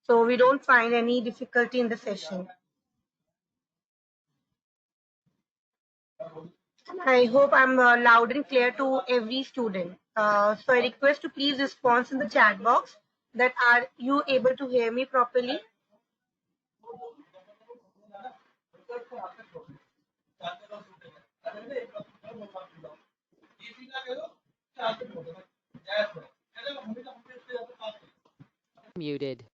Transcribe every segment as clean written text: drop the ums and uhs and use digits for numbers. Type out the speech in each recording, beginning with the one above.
so we don't find any difficulty in the session. I hope I'm loud and clear to every student. So I request to please respond in the chat box that are you able to hear me properly? Muted.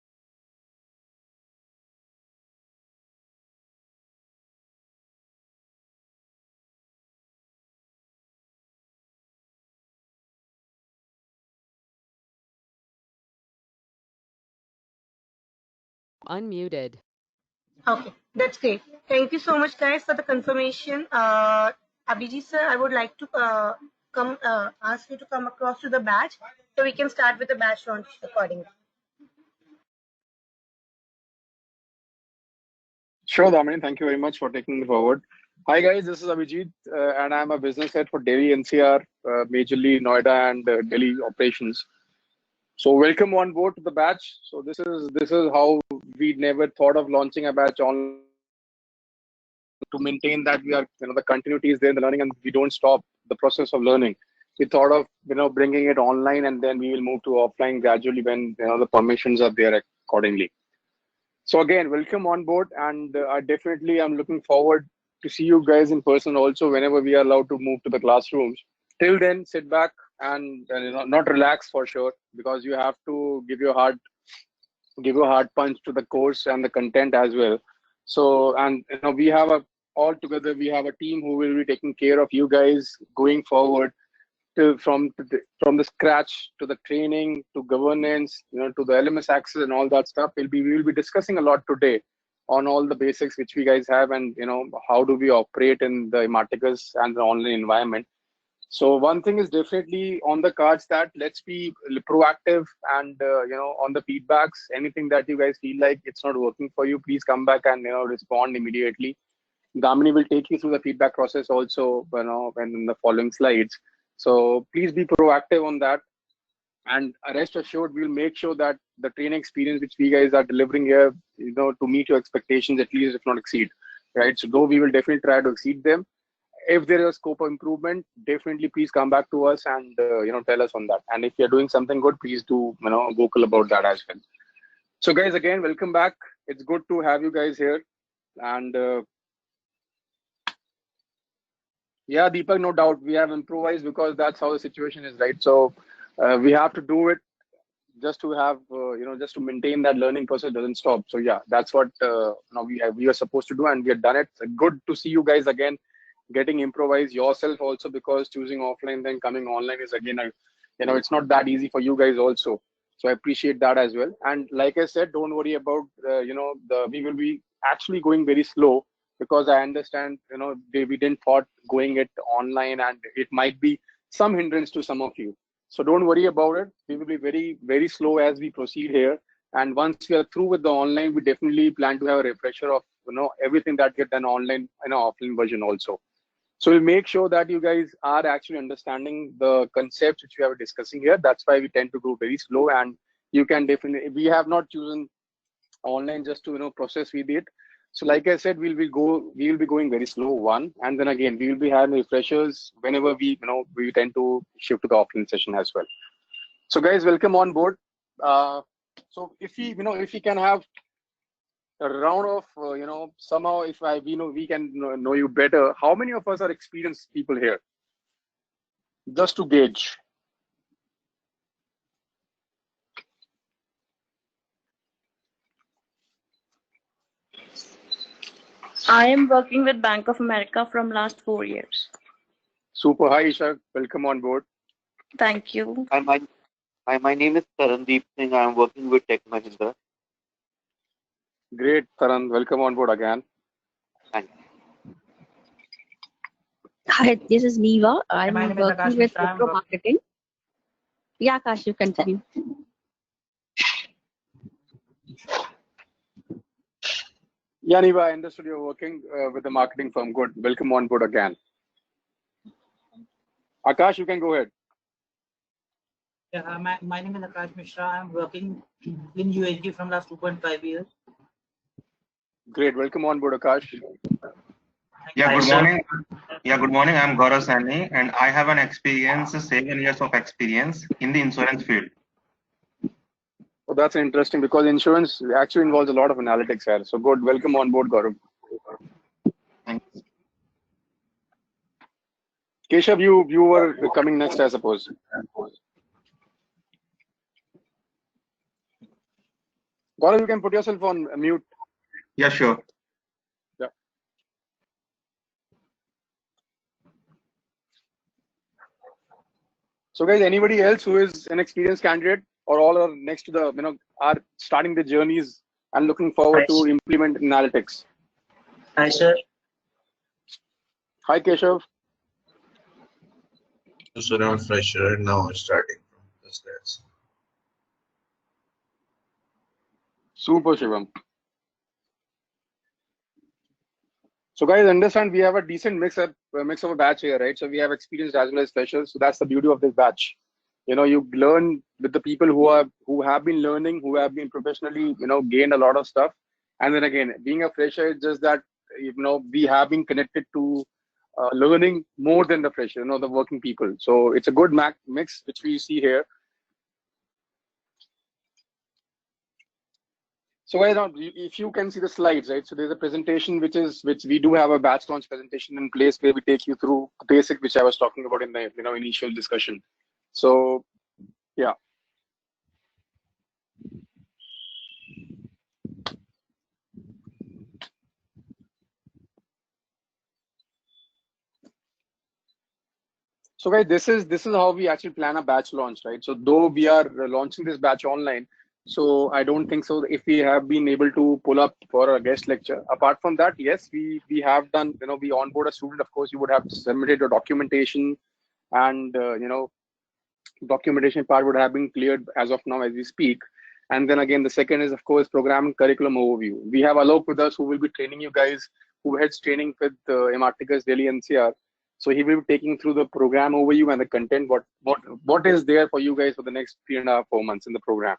Unmuted. Okay, that's great. Thank you so much, guys, for the confirmation. Abhijit sir, I would like to ask you to come across to the batch so we can start with the batch launch accordingly. Sure, Damini. Thank you very much for taking me forward. Hi, guys. This is Abhijit, and I'm a business head for Delhi NCR, majorly Noida and Delhi operations. So, welcome on board to the batch. So, this is how we never thought of launching a batch on to maintain that we are, the continuity is there in the learning and we don't stop the process of learning. We thought of, bringing it online and then we will move to offline gradually when, the permissions are there accordingly. So again, welcome on board, and I definitely am looking forward to see you guys in person also whenever we are allowed to move to the classrooms. Till then, sit back and not relax for sure, because you have to give a hard punch to the course and the content as well. So, and we have all together we have a team who will be taking care of you guys going forward from the scratch to the training to governance, to the LMS access and all that stuff. We will be discussing a lot today on all the basics which we guys have, and how do we operate in the Marticus and the online environment. So one thing is definitely on the cards, that let's be proactive and on the feedbacks. Anything that you guys feel like it's not working for you, please come back and respond immediately. Damini will take you through the feedback process also, when in the following slides. So please be proactive on that, and rest assured we'll make sure that the training experience which we guys are delivering here, to meet your expectations at least, if not exceed. Right. So though we will definitely try to exceed them. If there is a scope of improvement, definitely please come back to us and tell us on that. And if you're doing something good, please do vocal about that as well. So guys, again, welcome back. It's good to have you guys here. And yeah, Deepak, no doubt we have improvised because that's how the situation is, right? So we have to do it just to have, just to maintain that learning process doesn't stop. So yeah, that's what we are supposed to do, and we have done it. Good to see you guys again getting improvise yourself also, because choosing offline then coming online is again it's not that easy for you guys also. So I appreciate that as well. And like I said, don't worry about we will be actually going very slow, because I understand we didn't thought going it online and it might be some hindrance to some of you. So don't worry about it. We will be very, very slow as we proceed here. And once we are through with the online, we definitely plan to have a refresher of everything that get done online in an offline version also. So we'll make sure that you guys are actually understanding the concepts which we are discussing here. That's why we tend to go very slow, and you can definitely, we have not chosen online just to process with it. So like I said, we will be going very slow, one, and then again we will be having refreshers whenever we tend to shift to the offline session as well. So guys, welcome on board. So if we can have a round of somehow, if we can know you better, how many of us are experienced people here, just to gauge? I am working with Bank of America from last 4 years. Super. Hi Isha, welcome on board. Thank you. Hi, my name is Tarandeep Singh. I am working with Tech Mahindra. Great, Taran, welcome on board again. Thank you. Hi, this is Neva. I'm working with Wipro Marketing. Yeah, Akash, you continue. Yeah, Neva, I understood you're working with the marketing firm. Good. Welcome on board again. Akash, you can go ahead. Yeah, my name is Akash Mishra. I'm working in USG from last 2.5 years. Great. Welcome on board, Akash. Yeah, Hi, good sir. morning. Yeah, good morning. I'm Gaurav Sani, and I have an experience, 7 years of experience in the insurance field. Oh, that's interesting because insurance actually involves a lot of analytics here. So good. Welcome on board, Gaurav. Thanks. Keshav, you were coming next, I suppose. Gaurav, you can put yourself on mute. Yeah, sure. Yeah. So guys, anybody else who is an experienced candidate or all are next to the, are starting the journeys and looking forward to implement analytics? Hi, sir. Hi, Keshav. So I'm fresher now starting from the scratch. Super, Shivam. So guys, understand we have a decent mix of a batch here, right? So we have experienced as well as freshers. So that's the beauty of this batch. You learn with the people who have been learning, who have been professionally, gained a lot of stuff. And then again, being a fresher is just that, we have been connected to learning more than the fresher, the working people. So it's a good mix which we see here. So guys, now if you can see the slides, right? So there's a presentation which we do have a batch launch presentation in place where we take you through the basic which I was talking about in the initial discussion. So yeah. So guys, this is how we actually plan a batch launch, right? So though we are launching this batch online, so I don't think so if we have been able to pull up for a guest lecture. Apart from that, yes, we have done, we onboard a student. Of course, you would have submitted your documentation, and documentation part would have been cleared as of now as we speak. And then again, the second is of course program and curriculum overview. We have Alok with us who will be training you guys, who heads training with Emarticus Delhi NCR. So he will be taking through the program overview and the content, what is there for you guys for the next 3.5-4 months in the program.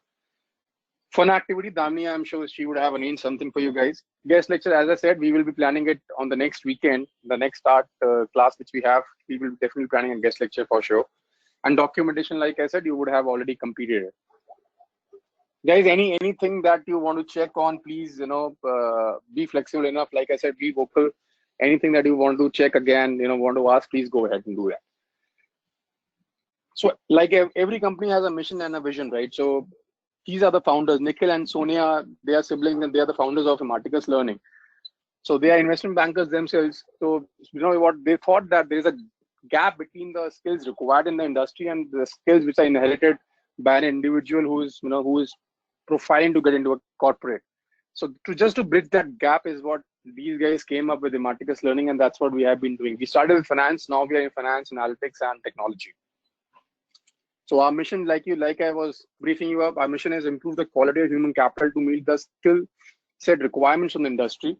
Fun activity, Damni, I'm sure she would have arranged something for you guys. Guest lecture, as I said, we will be planning it on the next weekend, the next start class which we have. We will definitely planning a guest lecture for sure. And documentation, like I said, you would have already completed it. Guys, anything that you want to check on, please, be flexible enough. Like I said, be vocal. Anything that you want to check again, want to ask, please go ahead and do that. So like every company has a mission and a vision, right? So these are the founders, Nikhil and Sonia, they are siblings and they are the founders of Emarticus Learning. So they are investment bankers themselves. So what they thought, that there is a gap between the skills required in the industry and the skills which are inherited by an individual who is profiling to get into a corporate. So to bridge that gap is what these guys came up with Emarticus Learning, and that's what we have been doing. We started with finance, now we are in finance, analytics, and technology. So our mission, like I was briefing you up, our mission is improve the quality of human capital to meet the skill set requirements from the industry.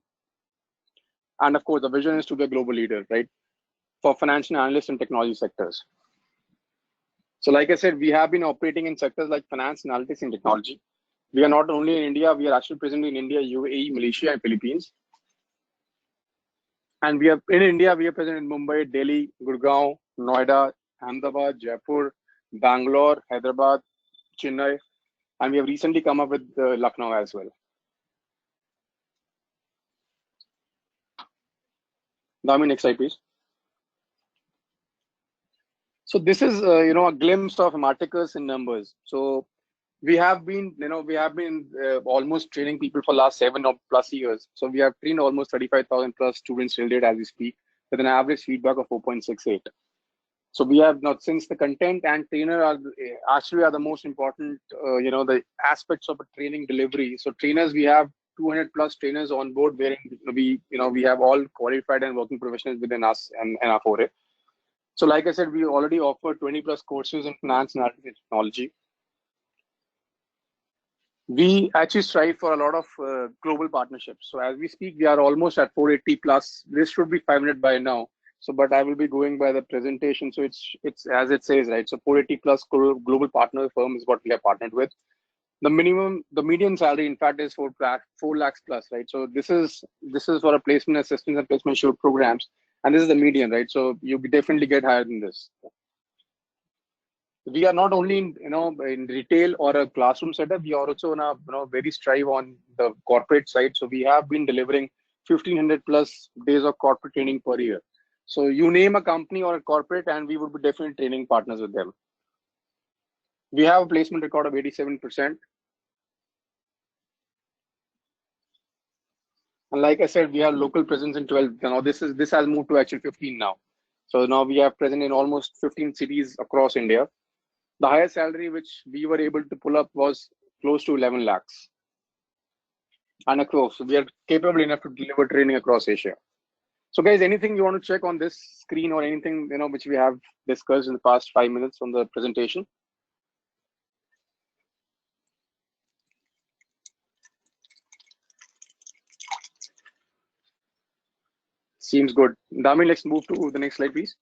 And of course, the vision is to be a global leader, right, for financial analysts and technology sectors. So like I said, we have been operating in sectors like finance, analytics, and technology. We are not only in India, we are actually present in India, UAE, Malaysia, and Philippines. And in India, we are present in Mumbai, Delhi, Gurgaon, Noida, Ahmedabad, Jaipur, Bangalore, Hyderabad, Chennai, and we have recently come up with Lucknow as well. Dami, next slide, please. So this is, a glimpse of Emarticus in numbers. So we have been, almost training people for last 7 or plus years. So we have trained almost 35,000 plus students till date as we speak, with an average feedback of 4.68. So we have not, since the content and trainer are the most important, the aspects of a training delivery. So trainers, we have 200 plus trainers on board, wherein we have all qualified and working professionals within us and our foray. So like I said, we already offer 20 plus courses in finance, analytics, and technology. We actually strive for a lot of global partnerships. So as we speak, we are almost at 480 plus. This should be 500 by now. So, but I will be going by the presentation. So it's as it says, right? So 480 plus global partner firm is what we have partnered with. The median salary, in fact, is 4 lakhs plus, right? So this is for a placement assistance and placement assured programs, and this is the median, right? So you definitely get higher than this. We are not only in retail or a classroom setup, we are also on a very strive on the corporate side. So we have been delivering 1,500 plus days of corporate training per year. So you name a company or a corporate, and we would be definitely training partners with them. We have a placement record of 87%. And like I said, we have local presence in 12. Now this has moved to actually 15 now. So now we are present in almost 15 cities across India. The highest salary which we were able to pull up was close to 11 lakhs. And across, so we are capable enough to deliver training across Asia. So guys, anything you want to check on this screen or anything which we have discussed in the past 5 minutes on the presentation? Seems good. Dami, let's move to the next slide, please.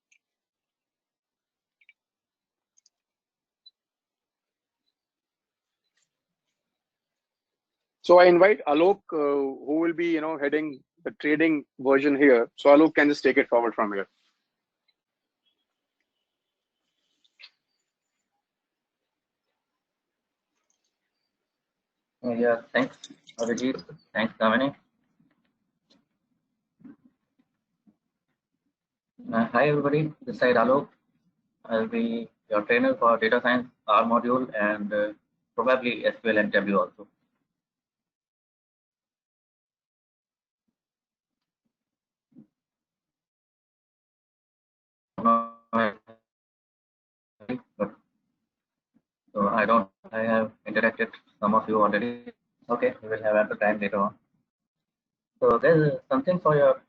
So I invite Alok, who will be heading the trading version here. So Alok can just take it forward from here. Yeah, thanks, Abhijit. Thanks, Dominic. Hi, everybody. This side Alok. I'll be your trainer for data science R module and probably SQL and Tableau also. So I have interacted some of you already. Okay, we will have ample time later on. So there's something for your,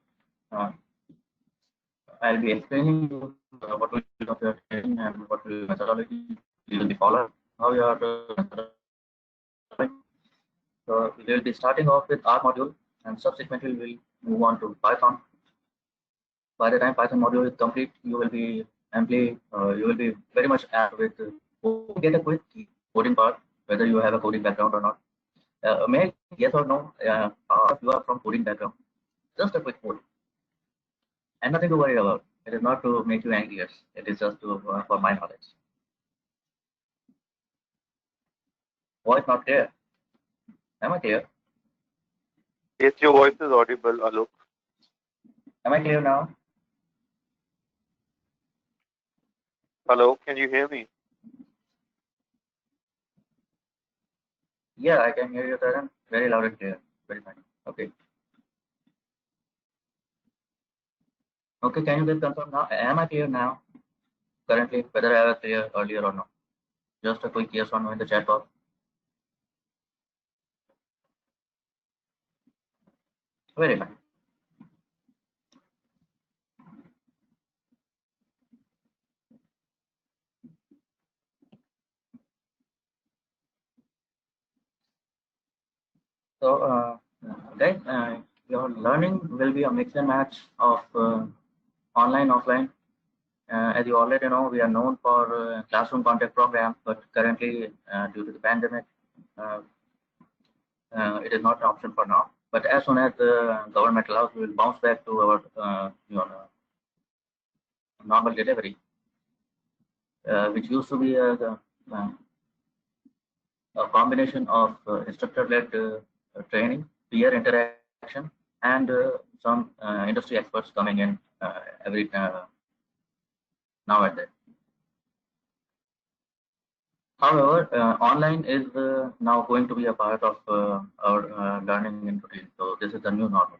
I'll be explaining you what will be of your training and what will be methodology you will be following, how you are so we will be starting off with R module and subsequently we'll move on to Python. By the time Python module is complete, you will be very much apt with get a quick coding part, whether you have a coding background or not. May yes or no, if you are from coding background, just a quick code. And nothing to worry about. It is not to make you anxious. It is just to for my knowledge. Voice not clear. Am I clear? Yes, your voice is audible, Alok. Am I clear now? Hello, can you hear me? Yeah, I can hear you, Taran. Very loud and clear. Very fine. Okay. Okay, can you please confirm now? Am I clear now? Currently, whether I was clear earlier or not? Just a quick yes or no in the chat box. Very fine. So, guys, your learning will be a mix and match of online, offline. As you already know, we are known for classroom contact program, but currently, due to the pandemic, it is not an option for now. But as soon as the government allows, we will bounce back to our normal delivery, which used to be a combination of instructor-led training, peer interaction, and some industry experts coming in every now and then. However, online is now going to be a part of our learning in routine. So this is the new normal.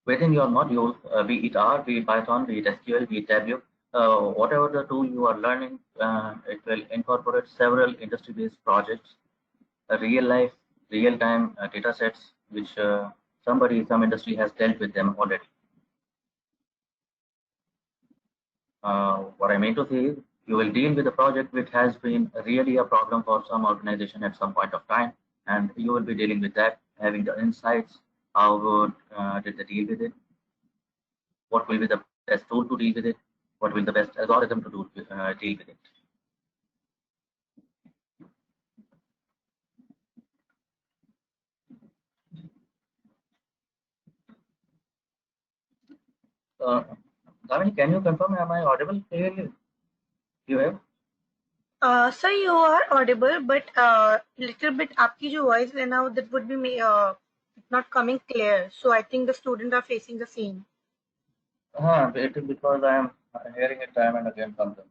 Within your module, be it R, be it Python, be it SQL, be it Tableau, whatever the tool you are learning, it will incorporate several industry-based projects, real-life, real-time data sets, which some industry has dealt with them already. What I mean to say is, You will deal with a project which has been really a problem for some organization at some point of time, and you will be dealing with that, having the insights. How did they deal with it? What will be the best tool to deal with it? What will be the best algorithm to deal with it? Damini, can you confirm, am I audible clearly? You have? Sir, you are audible, but little bit आपकी जो voice है ना, that would be not coming clear. So I think the students are facing the same. It is because I am hearing it time and again from them.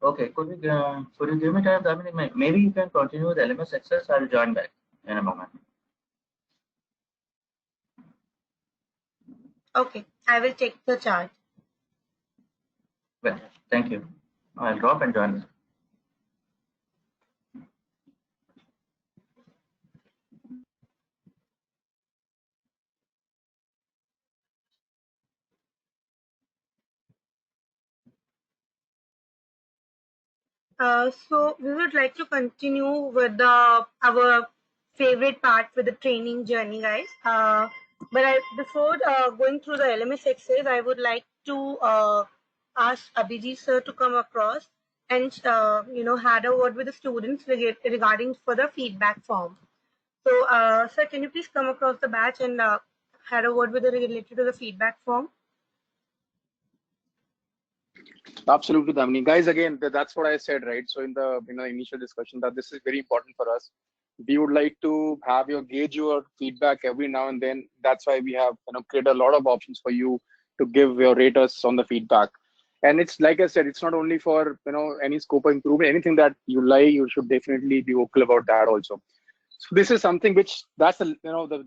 Okay, could you give me time? I mean, maybe you can continue with LMS Access. I'll join back in a moment. Okay, I will take the charge. Well, thank you. I'll drop and join. So we would like to continue with our favorite part with the training journey, guys. But before going through the LMS Access, I would like to ask Abhijit sir to come across and had a word with the students regarding for the feedback form. So, sir, can you please come across the batch and had a word with the related to the feedback form? Absolutely, Damini. Guys, again, that's what I said, right? So in the initial discussion, that this is very important for us. We would like to have your gauge your feedback every now and then. That's why we have created a lot of options for you to give your raters on the feedback. And it's like I said, it's not only for any scope of improvement. Anything that you like, you should definitely be vocal about that also. So this is something which that's the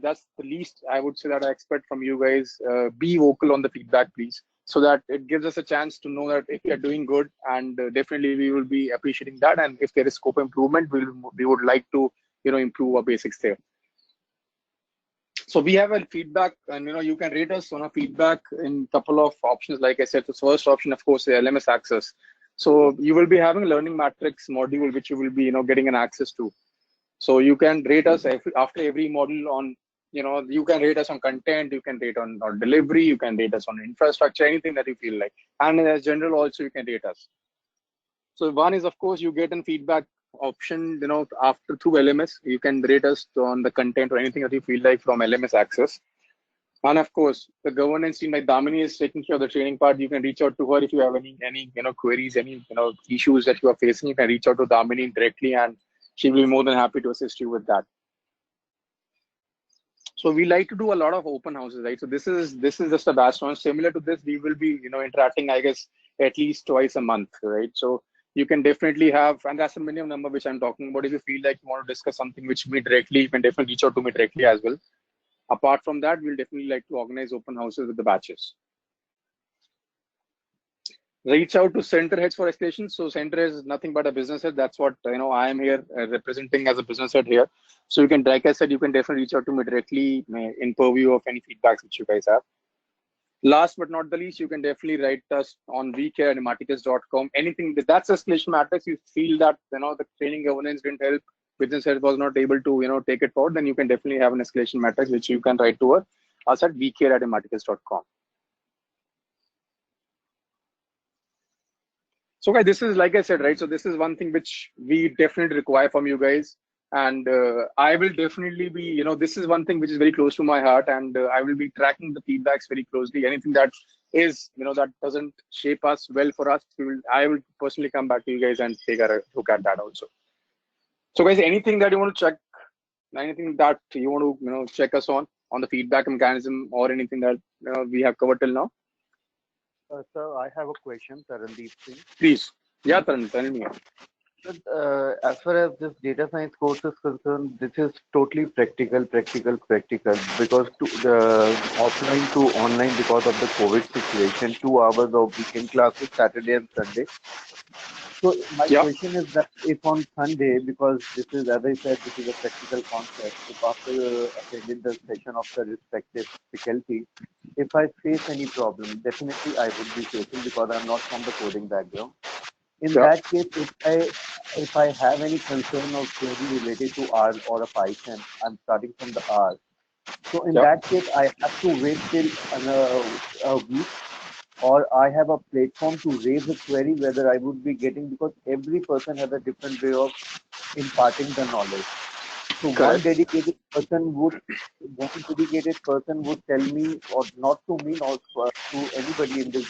that's the least I would say that I expect from you guys. Be vocal on the feedback, please, so that it gives us a chance to know that if we are doing good, and definitely we will be appreciating that. And if there is scope of improvement, we would like to improve our basics there. So we have a feedback, and you can rate us on a feedback in couple of options. Like I said, the first option, of course, is LMS Access. So you will be having learning matrix module, which you will be getting an access to. So you can rate us after every module on, you can rate us on content, you can rate on delivery, you can rate us on infrastructure, anything that you feel like. And as general also, you can rate us. So one is, of course, you get a feedback option, after through LMS, you can rate us on the content or anything that you feel like from LMS Access. And of course, the governance team like Damini is taking care of the training part. You can reach out to her if you have any queries, any issues that you are facing. You can reach out to Damini directly, and she will be more than happy to assist you with that. So we like to do a lot of open houses, right? So this is just a batch launch. Similar to this, we will be interacting, I guess, at least twice a month, right? So you can definitely have, and that's the minimum number which I'm talking about. If you feel like you want to discuss something which me directly, you can definitely reach out to me directly as well. Apart from that, we'll definitely like to organize open houses with the batches. Reach out to center heads for escalation. So center is nothing but a business head. That's what I am here representing as a business head here. So you can, like I said, you can definitely reach out to me directly in purview of any feedbacks which you guys have. Last but not the least, you can definitely write us on vcare@ematicus.com. Anything that's escalation matrix, you feel that the training governance didn't help, business head was not able to take it forward, then you can definitely have an escalation matrix which you can write to us at vcare@ematicus.com. So guys, this is, like I said, right? So this is one thing which we definitely require from you guys. And I will definitely be, this is one thing which is very close to my heart, and I will be tracking the feedbacks very closely. Anything that is, that doesn't shape us well for us, I will personally come back to you guys and take a look at that also. So guys, anything that you want to check, anything that you want to, check us on the feedback mechanism or anything that we have covered till now? Sir, I have a question, Tarandeep Singh. Please. Yeah, Taran, tell me. As far as this data science course is concerned, this is totally practical, because the offline to online because of the COVID situation, 2 hours of weekend classes, Saturday and Sunday. So my Yeah. question is that if on Sunday, because this is, as I said, this is a practical concept, if after attending the session of the respective faculty, if I face any problem, definitely I would be facing because I'm not from the coding background. In Yeah. that case, if I have any concern or query related to R or a Python, I'm starting from the R. So in Yeah. that case, I have to wait till a week, or I have a platform to raise a query whether I would be getting, because every person has a different way of imparting the knowledge. So Correct. one dedicated person would tell me, or not to me, not to anybody in this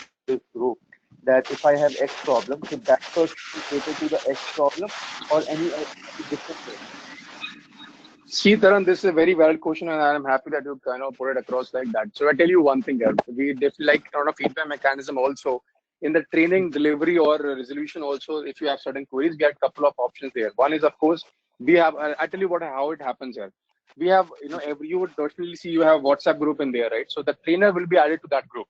group, that if I have X problem, so that person will cater to the X problem or any different way. See, Taran, this is a very valid question, and I'm happy that you kind of put it across like that. So I tell you one thing here. We definitely like on a feedback mechanism also in the training, delivery, or resolution. Also, if you have certain queries, we have a couple of options there. One is, of course, we have. I tell you what how it happens here. We have, you would definitely see you have WhatsApp group in there, right? So the trainer will be added to that group,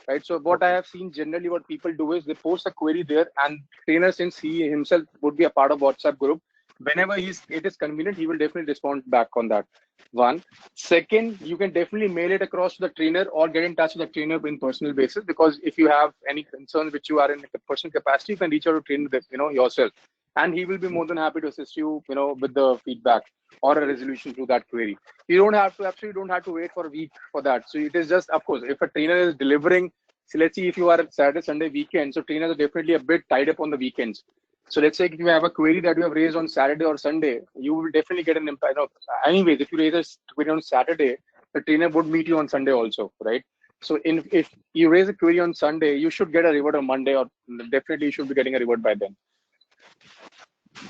right? So what I have seen generally, what people do is they post a query there, and trainer, since he himself would be a part of WhatsApp group, whenever it is convenient, he will definitely respond back on that. One. Second, you can definitely mail it across to the trainer or get in touch with the trainer in personal basis, because if you have any concerns which you are in a personal capacity, you can reach out to trainer, yourself, and he will be more than happy to assist you, with the feedback or a resolution to that query. You don't have to, absolutely don't have to wait for a week for that. So it is just, of course, if a trainer is delivering, so let's see, if you are at Saturday, Sunday, weekend, so trainers are definitely a bit tied up on the weekends. So let's say if you have a query that you have raised on Saturday or Sunday, you will definitely get an impact. Anyways, if you raise a query on Saturday, the trainer would meet you on Sunday also, right? So if you raise a query on Sunday, you should get a reward on Monday, or definitely you should be getting a reward by then.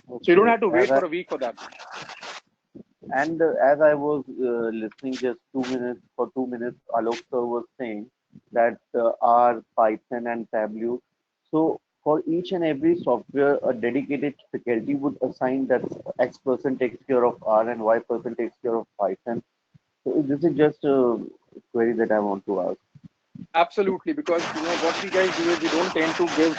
So you don't have to wait for a week for that. And as I was listening just 2 minutes, Alok sir was saying that R, Python, and Tableau. So for each and every software, a dedicated faculty would assign that X person takes care of R and Y person takes care of Python. So this is just a query that I want to ask. Absolutely, because what we guys do is we don't tend to give,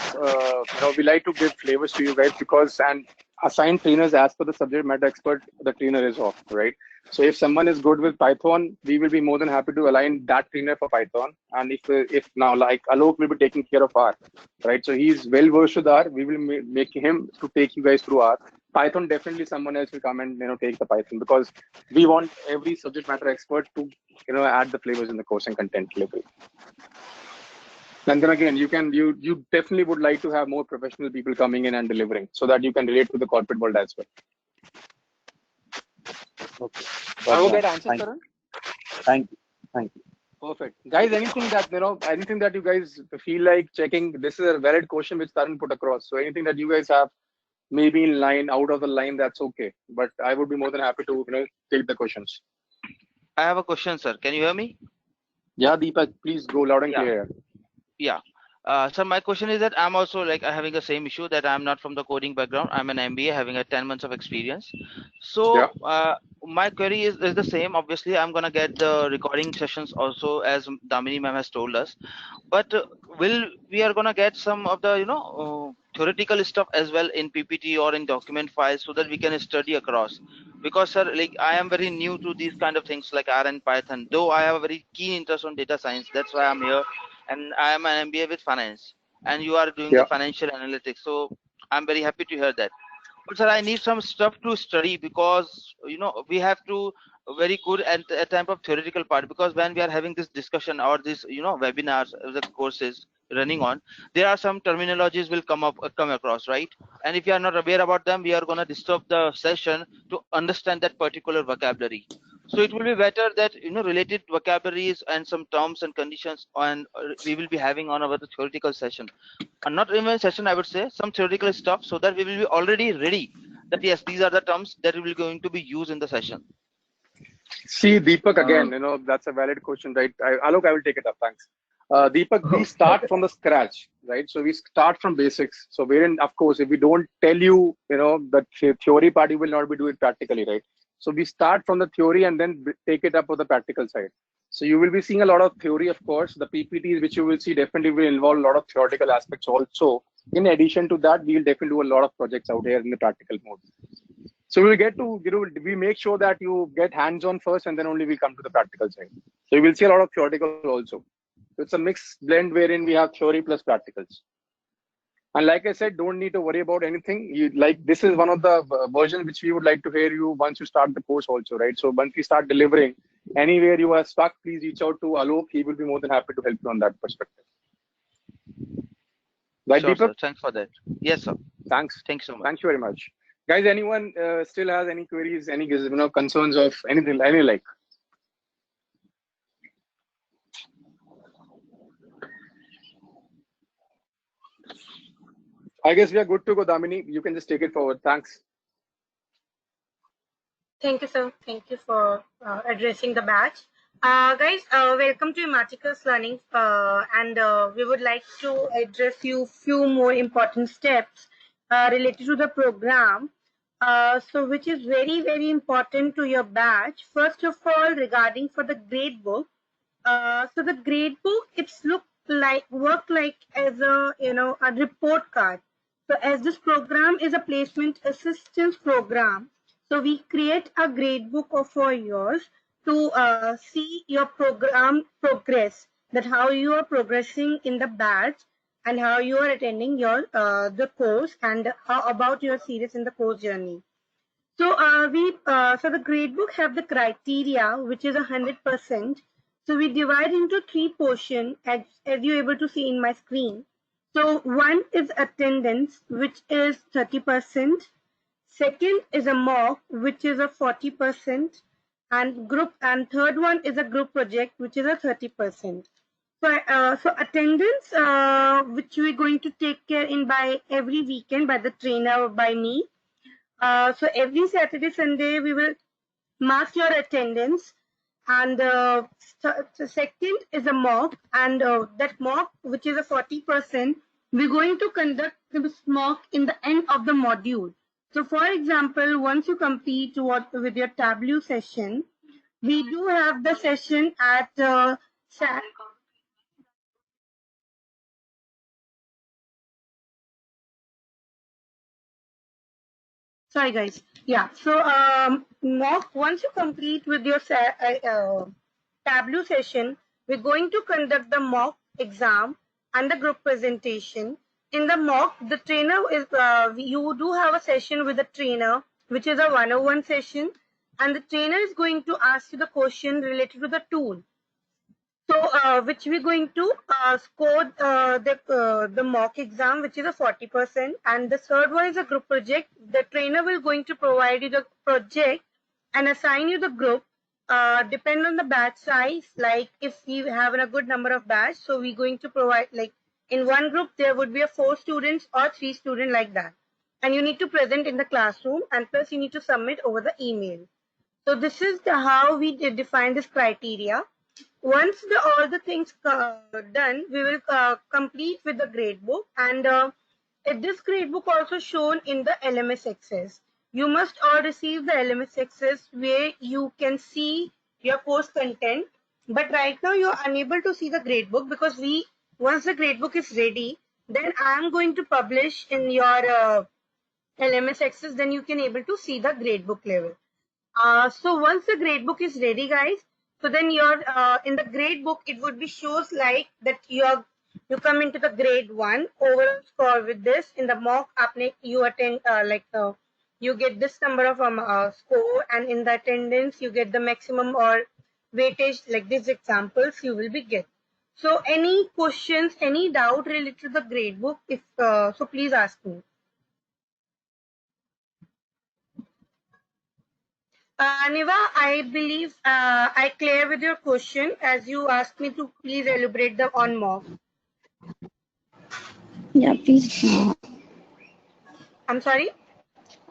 we like to give flavors to you guys, because and assign trainers as per the subject matter expert the trainer is of, right? So if someone is good with Python, we will be more than happy to align that trainer for Python. And if now, like Alok will be taking care of R, right? So he's well versed with R. We will make him to take you guys through R. Python, definitely someone else will come and take the Python, because we want every subject matter expert to add the flavors in the course and content delivery. And then again, you definitely would like to have more professional people coming in and delivering, so that you can relate to the corporate world as well. Okay. I hope that answers, Karan. Thank you. Perfect, guys. Anything that you guys feel like checking? This is a valid question which Tarun put across. So anything that you guys have maybe in line, out of the line, that's okay. But I would be more than happy to take the questions. I have a question, sir. Can you hear me? Yeah, Deepak, please go loud and clear. Yeah. So my question is that I'm also having the same issue, that I'm not from the coding background. I'm an MBA having a 10 months of experience. So my query is the same. Obviously, I'm gonna get the recording sessions also, as Damini ma'am has told us. But we are gonna get some of the theoretical stuff as well in PPT or in document files, so that we can study across. Because sir, I am very new to these kind of things like R and Python. Though I have a very keen interest on data science, that's why I'm here. And I am an MBA with finance, and you are doing the financial analytics. So I'm very happy to hear that. But sir, I need some stuff to study, because we have to very good at a type of theoretical part, because when we are having this discussion or this webinars, the courses running on, there are some terminologies will come across, right? And if you are not aware about them, we are going to disturb the session to understand that particular vocabulary. So it will be better that related vocabularies and some terms and conditions we will be having on our theoretical session, and not even session, I would say some theoretical stuff, so that we will be already ready that yes, these are the terms that will going to be used in the session. See, Deepak, again, that's a valid question, right? Alok, I will take it up. Thanks. Deepak, we start from the scratch, right? So we start from basics. So wherein, of course, if we don't tell you, the theory part, you will not be doing it practically, right? So we start from the theory and then take it up on the practical side. So you will be seeing a lot of theory, of course. The PPTs which you will see definitely will involve a lot of theoretical aspects also. In addition to that, we'll definitely do a lot of projects out here in the practical mode. So we'll get to, we make sure that you get hands-on first, and then only we come to the practical side. So you will see a lot of theoretical also. So it's a mixed blend wherein we have theory plus practicals. And like I said, don't need to worry about anything. This is one of the versions which we would like to hear you once you start the course also, right? So once we start delivering, anywhere you are stuck, please reach out to Alok. He will be more than happy to help you on that perspective. Right, Sure, Deepak? sir. Thanks for that. Yes, sir. Thanks. Thanks so much. Thank you very much. Guys, anyone still has any queries, any concerns of anything, any like? I guess we are good to go, Damini. You can just take it forward. Thanks. Thank you, sir. Thank you for addressing the batch. Guys, welcome to Maticus Learning, and we would like to address few more important steps related to the program. So which is very, very important to your batch. First of all, regarding for the grade book. So the grade book, it's work like as a a report card. So as this program is a placement assistance program, so we create a grade book for yours to see your program progress, that how you are progressing in the batch and how you are attending your the course and how about your series in the course journey. So so the gradebook have the criteria which is 100%. So we divide into 3 portions as you're able to see in my screen. So one is attendance, which is 30%. Second is a mock, which is a 40%, and third one is a group project, which is a 30%. So attendance, which we're going to take care in by every weekend by the trainer or by me. So every Saturday, Sunday, we will mark your attendance. And the second is a mock, and that mock, which is a 40%, we're going to conduct this mock in the end of the module. So for example, once you complete with your Tableau session, we do have the session at sorry guys, yeah, so mock, once you complete with your Tableau session, we're going to conduct the mock exam and the group presentation. In the mock, the trainer is you do have a session with the trainer, which is a 101 session, and the trainer is going to ask you the question related to the tool. So, which we're going to score the mock exam, which is a 40%, and the third one is a group project. The trainer will going to provide you the project and assign you the group. Depend on the batch size. Like if we have a good number of batch, so we're going to provide, like in one group there would be 4 students or 3 students, like that, and you need to present in the classroom, and plus you need to submit over the email. So this is how we define this criteria. Once all the things done, we will complete with the grade book, and this grade book also shown in the LMS Access. You must all receive the LMS Access where you can see your course content, but right now you are unable to see the grade book because once the grade book is ready, then I am going to publish in your LMS Access, then you can able to see the grade book level. So once the grade book is ready, guys, so then you're in the grade book, it would be shows like that you come into the grade 1 overall score with this. In the mock you attend you get this number of score, and in the attendance you get the maximum or weightage, like these examples you will be get. So any questions, any doubt related to the grade book, if so please ask me. Niva, I believe I clear with your question as you asked me to please elaborate the on mock. Yeah, please. I'm sorry?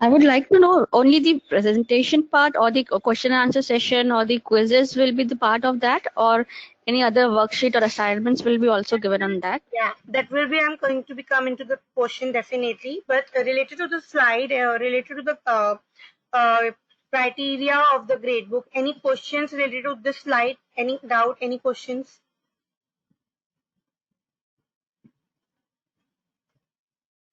I would like to know only the presentation part or the question and answer session or the quizzes will be the part of that, or any other worksheet or assignments will be also given on that? Yeah, that will be, I'm going to be coming to the question definitely, but related to the slide, related to the criteria of the grade book, any questions related to this slide, any doubt, any questions?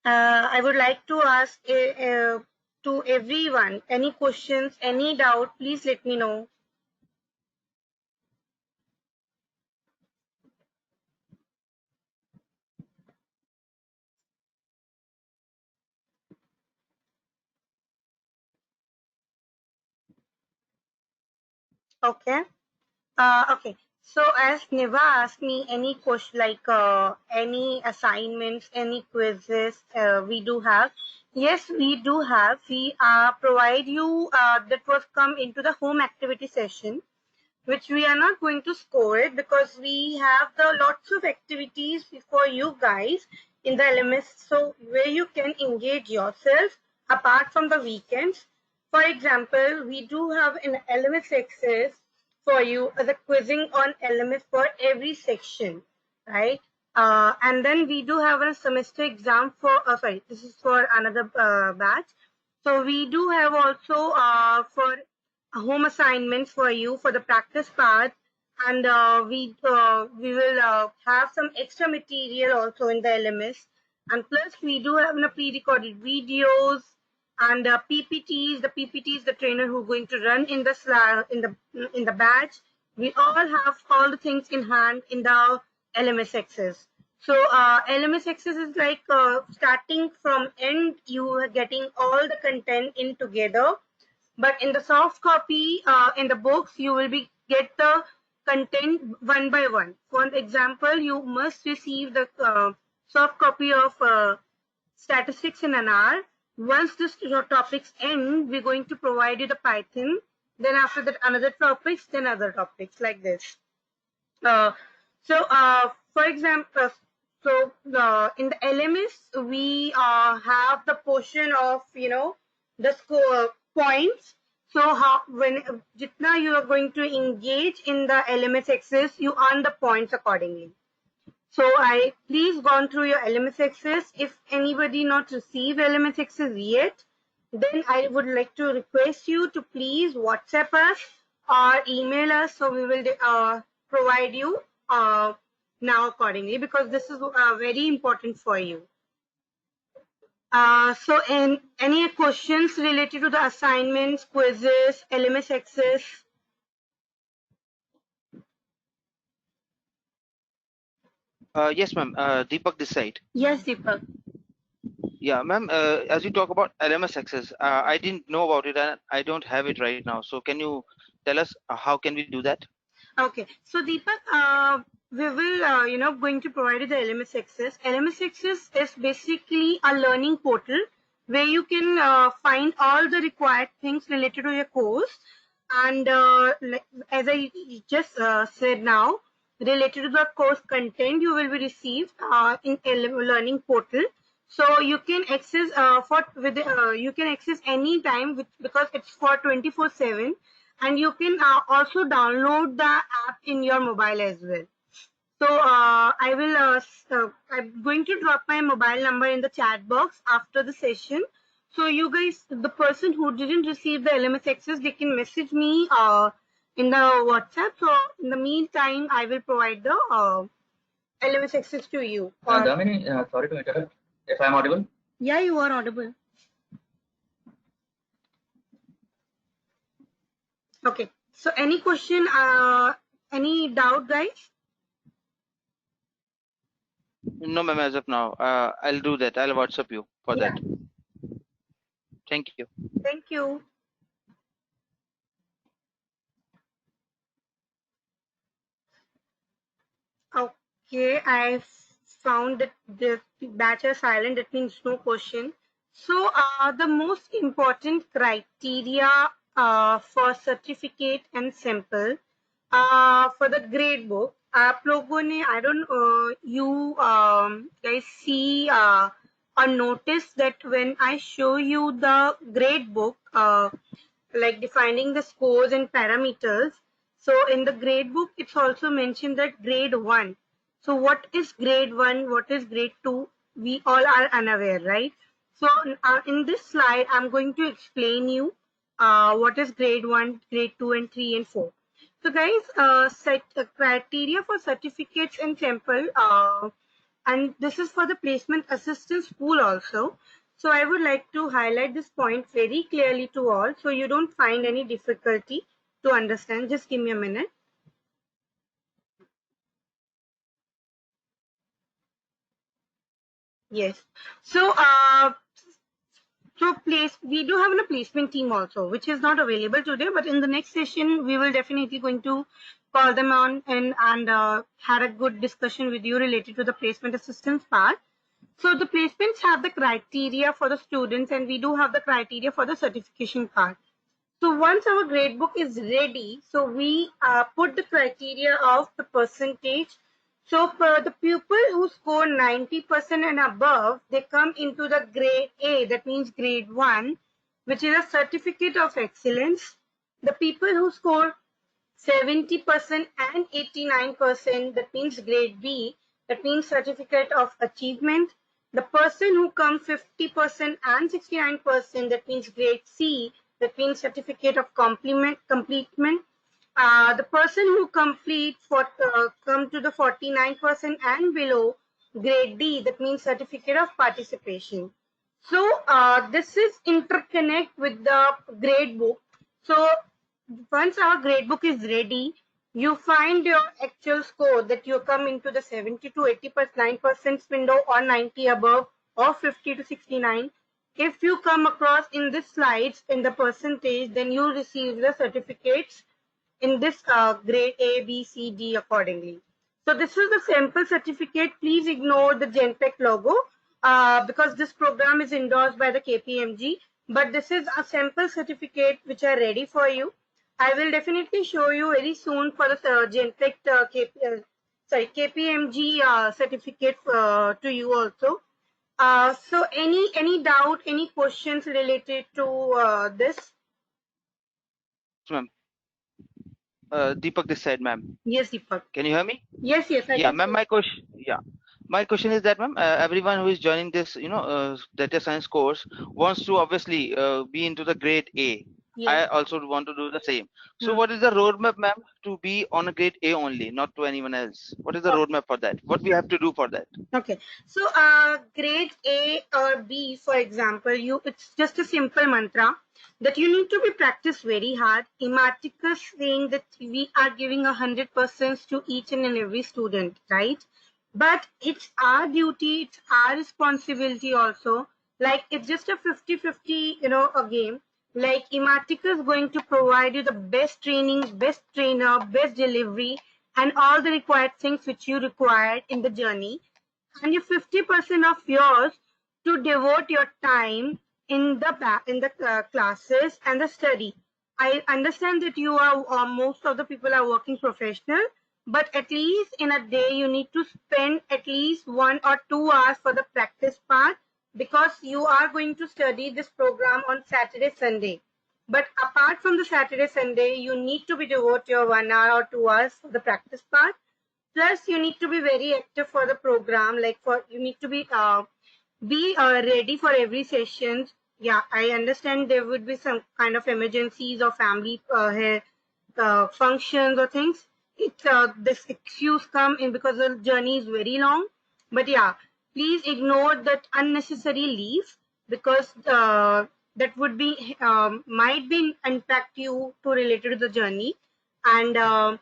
I would like to ask to everyone, any questions, any doubt, please let me know. Okay. Okay. So as Niva asked me any question like any assignments, any quizzes, we do have. Yes, we do have. We provide you that was come into the home activity session, which we are not going to score it because we have the lots of activities for you guys in the LMS, so where you can engage yourself apart from the weekends. For example, we do have an LMS access for you as a quizzing on LMS for every section, right? And then we do have a semester exam for, sorry, this is for another batch. So we do have also for home assignments for you for the practice part, and we will have some extra material also in the LMS, and plus we do have pre-recorded videos and PPTs. The PPTs, the trainer who going to run in the in the batch. We all have all the things in hand in the LMS access. So LMS access is like starting from end, you are getting all the content in together, but in the soft copy in the books you will be get the content one by one. For example, you must receive the soft copy of statistics in an hour. Once this topics end, we're going to provide you the Python, then after that another topics, then other topics, like this. For example, in the LMS, we have the portion of, the score points. So how, when jitna you are going to engage in the LMS access, you earn the points accordingly. So I please gone through your LMS access. If anybody not receive LMS access yet, then I would like to request you to please WhatsApp us or email us, so we will provide you now accordingly, because this is very important for you. So any questions related to the assignments, quizzes, LMS access? Yes, ma'am. Deepak this side. Yes, Deepak. Yeah, ma'am. As you talk about LMS access, I didn't know about it and I don't have it right now. So can you tell us how can we do that? Okay, so Deepak, we will, going to provide you the LMS access. LMS access is basically a learning portal where you can find all the required things related to your course. And as I just said now, related to the course content, you will be received in learning portal. So you can access you can access any time because it's for 24/7, and you can also download the app in your mobile as well. So I'm going to drop my mobile number in the chat box after the session. So you guys, the person who didn't receive the LMS access, they can message me in the WhatsApp. So in the meantime, I will provide the LMS access to you. Damini, sorry to interrupt. If I'm audible? Yeah, you are audible. Okay. So any question, any doubt, guys? No, ma'am. As of now, I'll do that. I'll WhatsApp you for that. Thank you. Thank you. Okay, I found that the batch are silent. That means no question. So, the most important criteria for certificate and sample for the grade book. आप लोगों ने, I don't you guys see or notice that when I show you the grade book, like defining the scores and parameters. So in the grade book, it's also mentioned that grade 1. So what is grade 1? What is grade 2? We all are unaware, right? So in this slide, I'm going to explain you what is grade 1, grade 2, and 3 and 4. So guys, criteria for certificates and sample. and this is for the placement assistance pool also. So I would like to highlight this point very clearly to all, so you don't find any difficulty to understand. Just give me a minute. Yes. So we do have a placement team also, which is not available today, but in the next session we will definitely going to call them on and had a good discussion with you related to the placement assistance part. So the placements have the criteria for the students, and we do have the criteria for the certification part. So once our grade book is ready, so we put the criteria of the percentage. So for the pupil who score 90% and above, they come into the grade A, that means grade 1, which is a certificate of excellence. The people who score 70% and 89%, that means grade B, that means certificate of achievement. The person who comes 50% and 69%, that means grade C, that means certificate of completement. The person who come to the 49% and below, grade D, that means certificate of participation. So this is interconnect with the grade book. So once our grade book is ready, you find your actual score that you come into the 70 to 89% window or 90 above or 50 to 69. If you come across in this slides in the percentage, then you receive the certificates in this grade A, B, C, D accordingly. So this is the sample certificate. Please ignore the Genpact logo because this program is endorsed by the KPMG. But this is a sample certificate which are ready for you. I will definitely show you very soon for the Genpact KPMG certificate to you also. So any doubt, any questions related to this? Ma'am. Deepak this side, ma'am. Yes, Deepak. Can you hear me? Yes, yes. Yeah, ma'am. My question is that, ma'am, everyone who is joining this, data science course wants to obviously be into the grade A. Yes. I also want to do the same. So what is the roadmap, ma'am, to be on a grade A only, not to anyone else? What is the roadmap for that? What we have to do for that? Okay. So grade A or B, for example, it's just a simple mantra that you need to be practiced very hard. Imaticus saying that we are giving 100% to each and every student, right? But it's our duty, it's our responsibility also. Like it's just a 50-50, a game. Like Imaticus is going to provide you the best training, best trainer, best delivery, and all the required things which you required in the journey. And you 50% of yours to devote your time in the classes and the study. I understand that you are most of the people are working professional, but at least in a day you need to spend at least 1 or 2 hours for the practice part, because you are going to study this program on Saturday, Sunday. But apart from the Saturday, Sunday, you need to be devote your 1 hour or 2 hours for the practice part. Plus, you need to be very active for the program. You need to be ready for every session. Yeah, I understand there would be some kind of emergencies or family functions or things. This excuse come in because the journey is very long. But yeah, please ignore that unnecessary leave, because that would be might be impact you to related to the journey. And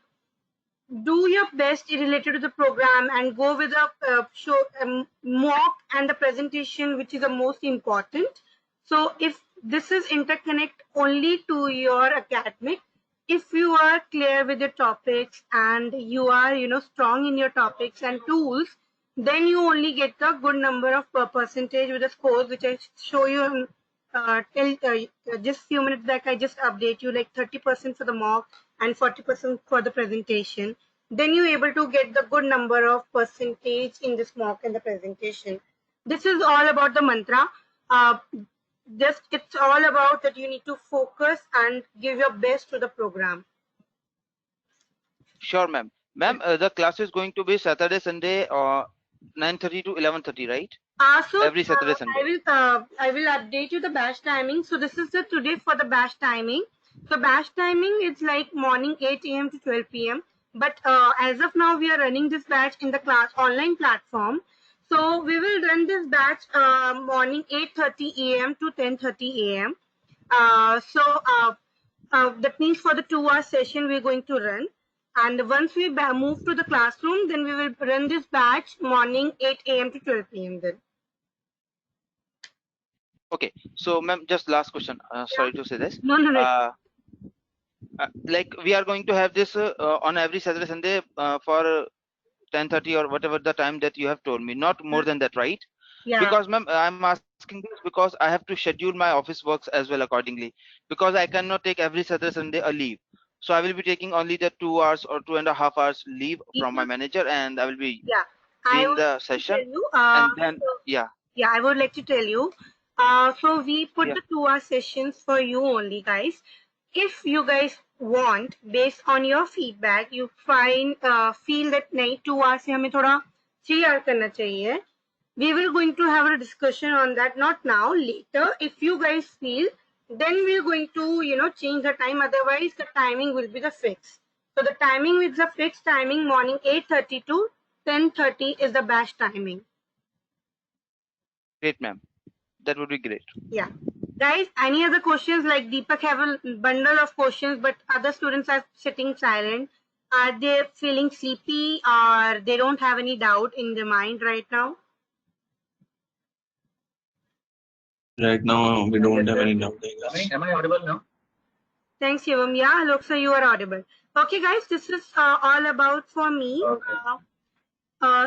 do your best related to the program and go with a mock and the presentation, which is the most important. So if this is interconnect only to your academic, if you are clear with your topics and you are strong in your topics and tools, then you only get the good number of percentage with the scores, which I show you just few minutes back. I just update you like 30% for the mock and 40% for the presentation. Then you're able to get the good number of percentage in this mock and the presentation. This is all about the mantra. It's all about that you need to focus and give your best to the program. Sure, ma'am. Ma'am, the class is going to be Saturday, Sunday, 9:30 to 11:30, right? Every Saturday, Sunday. I will update you the batch timing. So this is the today for the batch timing. So batch timing is like morning 8 a.m. to 12 p.m. But as of now, we are running this batch in the class online platform. So we will run this batch morning 8:30 a.m. to 10:30 a.m. That means for the 2-hour session we're going to run. And once we move to the classroom, then we will run this batch morning 8 a.m. to 12 p.m. then. Okay, so ma'am, just last question. Sorry to say this. No. Like we are going to have this on every Saturday, Sunday for 10:30 or whatever the time that you have told me, not more than that, right? Yeah. Because ma'am, I'm asking this because I have to schedule my office works as well accordingly, because I cannot take every Saturday, Sunday a leave. So I will be taking only the 2 hours or 2.5 hours leave from my manager, and I will be in the session. And then Yeah, I would like to tell you. So we put the 2-hour sessions for you only, guys. If you guys want, based on your feedback, you feel that nahi 2 hours se hame thoda 3 hour karna chahiye. We will going to have a discussion on that, not now, later. If you guys feel, then we're going to change the time. Otherwise, the timing will be the fixed. So the timing is the fixed timing, morning 8:30 to 10:30 is the batch timing. Great, ma'am. That would be great. Yeah. Guys, any other questions? Like Deepak have a bundle of questions, but other students are sitting silent. Are they feeling sleepy or they don't have any doubt in their mind right now? Right now, we don't have any doubt. Am I audible now? Thanks, Shivam. Yeah, looks like you are audible. Okay, guys, this is all about for me. Okay.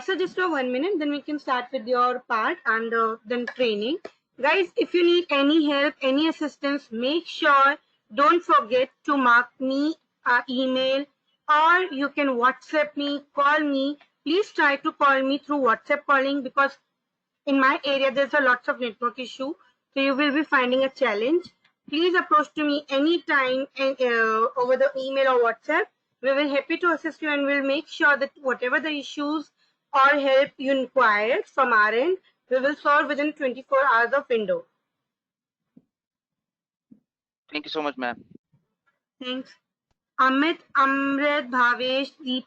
So just for 1 minute, then we can start with your part and then training. Guys, if you need any help, any assistance, make sure, don't forget to mark me, email, or you can WhatsApp me, call me. Please try to call me through WhatsApp calling, because in my area, there's a lots of network issue. So you will be finding a challenge. Please approach to me anytime over the email or WhatsApp. We will happy to assist you, and we'll make sure that whatever the issues or help you require from our end, we will solve within 24 hours of window. Thank you so much, ma'am. Thanks. Amit, Amrit, Bhavesh, Deep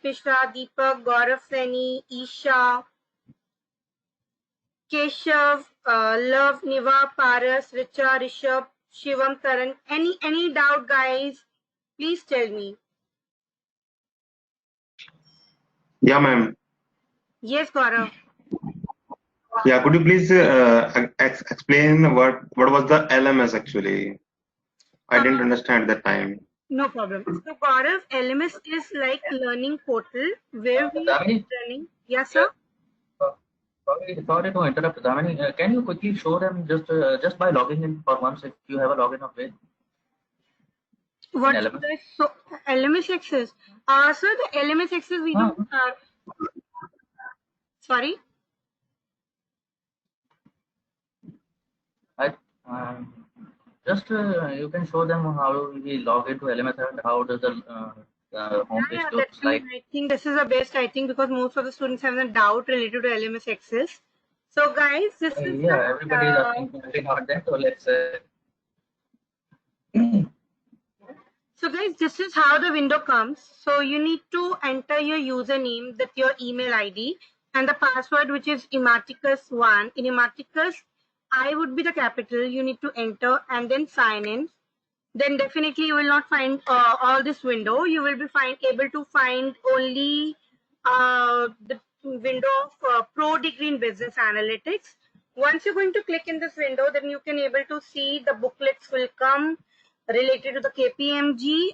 Mishra, Deepak, Gaurav Saini, Isha, Keshav, Love, Niva, Paras, Richa, Rishabh, Shivam, Karan. Any doubt, guys? Please tell me. Yeah, ma'am. Yes, Gaurav. Yeah, could you please explain what was the LMS actually? I didn't understand that time. No problem. So, Gaurav, LMS is like learning portal where we are learning. Yes, sir. Sorry to interrupt, Damini. Can you quickly show them just by logging in for once if you have a login of it? What LMS? So LMS access. So the LMS access we don't. Sorry. Just you can show them how we log into LMS and how does the homepage looks like. I think this is the best. I think because most of the students have a doubt related to LMS access. So guys, this is everybody is asking about that. So let's. So guys, this is how the window comes. So you need to enter your username, that your email ID, and the password, which is Ematicus1. In Ematicus, I would be the capital. You need to enter and then sign in. Then definitely you will not find all this window. You will be able to find only the window of Pro Degree in Business Analytics. Once you're going to click in this window, then you can able to see the booklets will come related to the KPMG,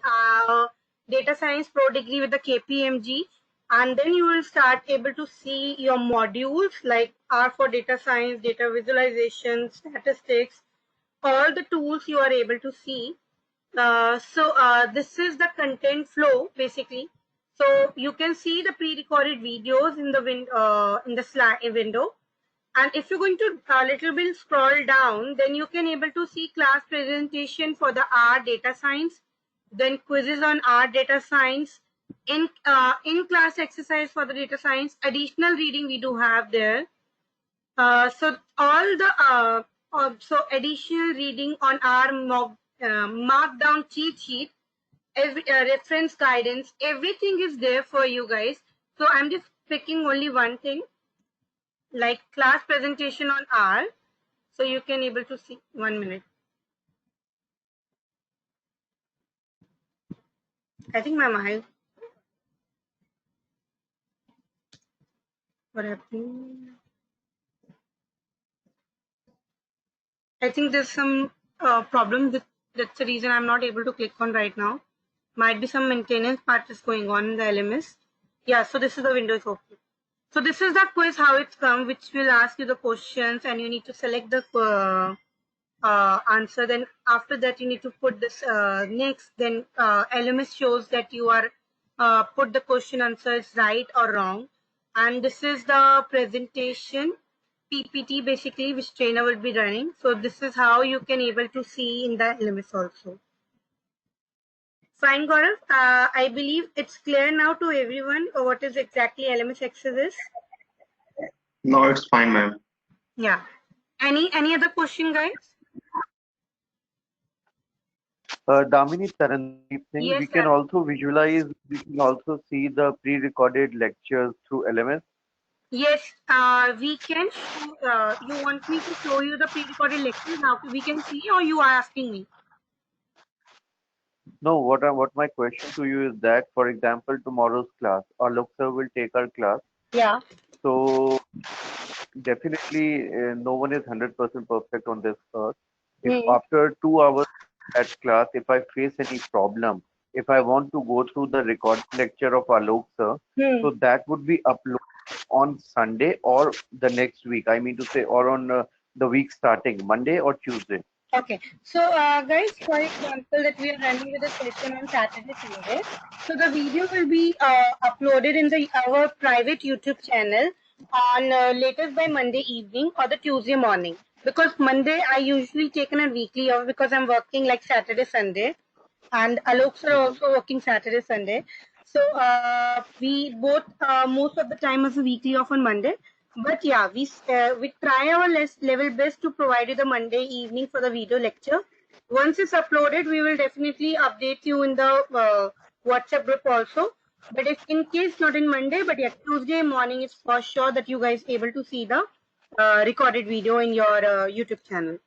Data Science Pro Degree with the KPMG. And then you will start able to see your modules like R for Data Science, Data Visualization, Statistics, all the tools you are able to see. This is the content flow basically. So you can see the pre-recorded videos in the slide window. And if you're going to a little bit scroll down, then you can able to see class presentation for the R Data Science, then quizzes on R Data Science, in class exercise for the data science, additional reading we do have there. So all the so additional reading on our markdown cheat sheet, every reference guidance, everything is there for you guys. So I'm just picking only one thing, like class presentation on R. So you can able to see 1 minute. I think my mic. What happened? I think there's some problem with that's the reason I'm not able to click on right now. Might be some maintenance part is going on in the LMS. Yeah, so this is the Windows open. So this is the quiz how it's come, which will ask you the questions and you need to select the answer. Then after that you need to put this next. Then LMS shows that you are put the question answers right or wrong. And this is the presentation PPT basically which trainer will be running. So this is how you can able to see in the LMS also. Fine, Gaurav. I believe it's clear now to everyone what is exactly LMS Access is. No, it's fine, ma'am. Yeah. Any other question, guys? Damini Tarandeep Singh, Yes, we can sir. also visualize, we can also see the pre-recorded lectures through LMS. Yes, we can show, you want me to show you the pre-recorded lectures now we can see, or you are asking me? No, what my question to you is that, for example, tomorrow's class, Alok sir will take our class. Yeah. So definitely no one is 100% perfect on this earth. If after 2 hours at class, if I face any problem, if I want to go through the recorded lecture of Alok sir, so that would be uploaded on Sunday or the next week. I mean to say, or on the week starting Monday or Tuesday. Okay, so guys, for example, that we are running with a session on Saturday, Sunday. So the video will be uploaded in our private YouTube channel on latest by Monday evening or the Tuesday morning. Because Monday I usually taken a weekly off because I'm working like Saturday, Sunday, and Alok sir also working Saturday, Sunday. So we both most of the time is a weekly off on Monday. But yeah, we try our level best to provide you the Monday evening for the video lecture. Once it's uploaded, we will definitely update you in the WhatsApp group also. But if in case not in Monday, but yeah, Tuesday morning is for sure that you guys able to see the recorded video in your YouTube channel.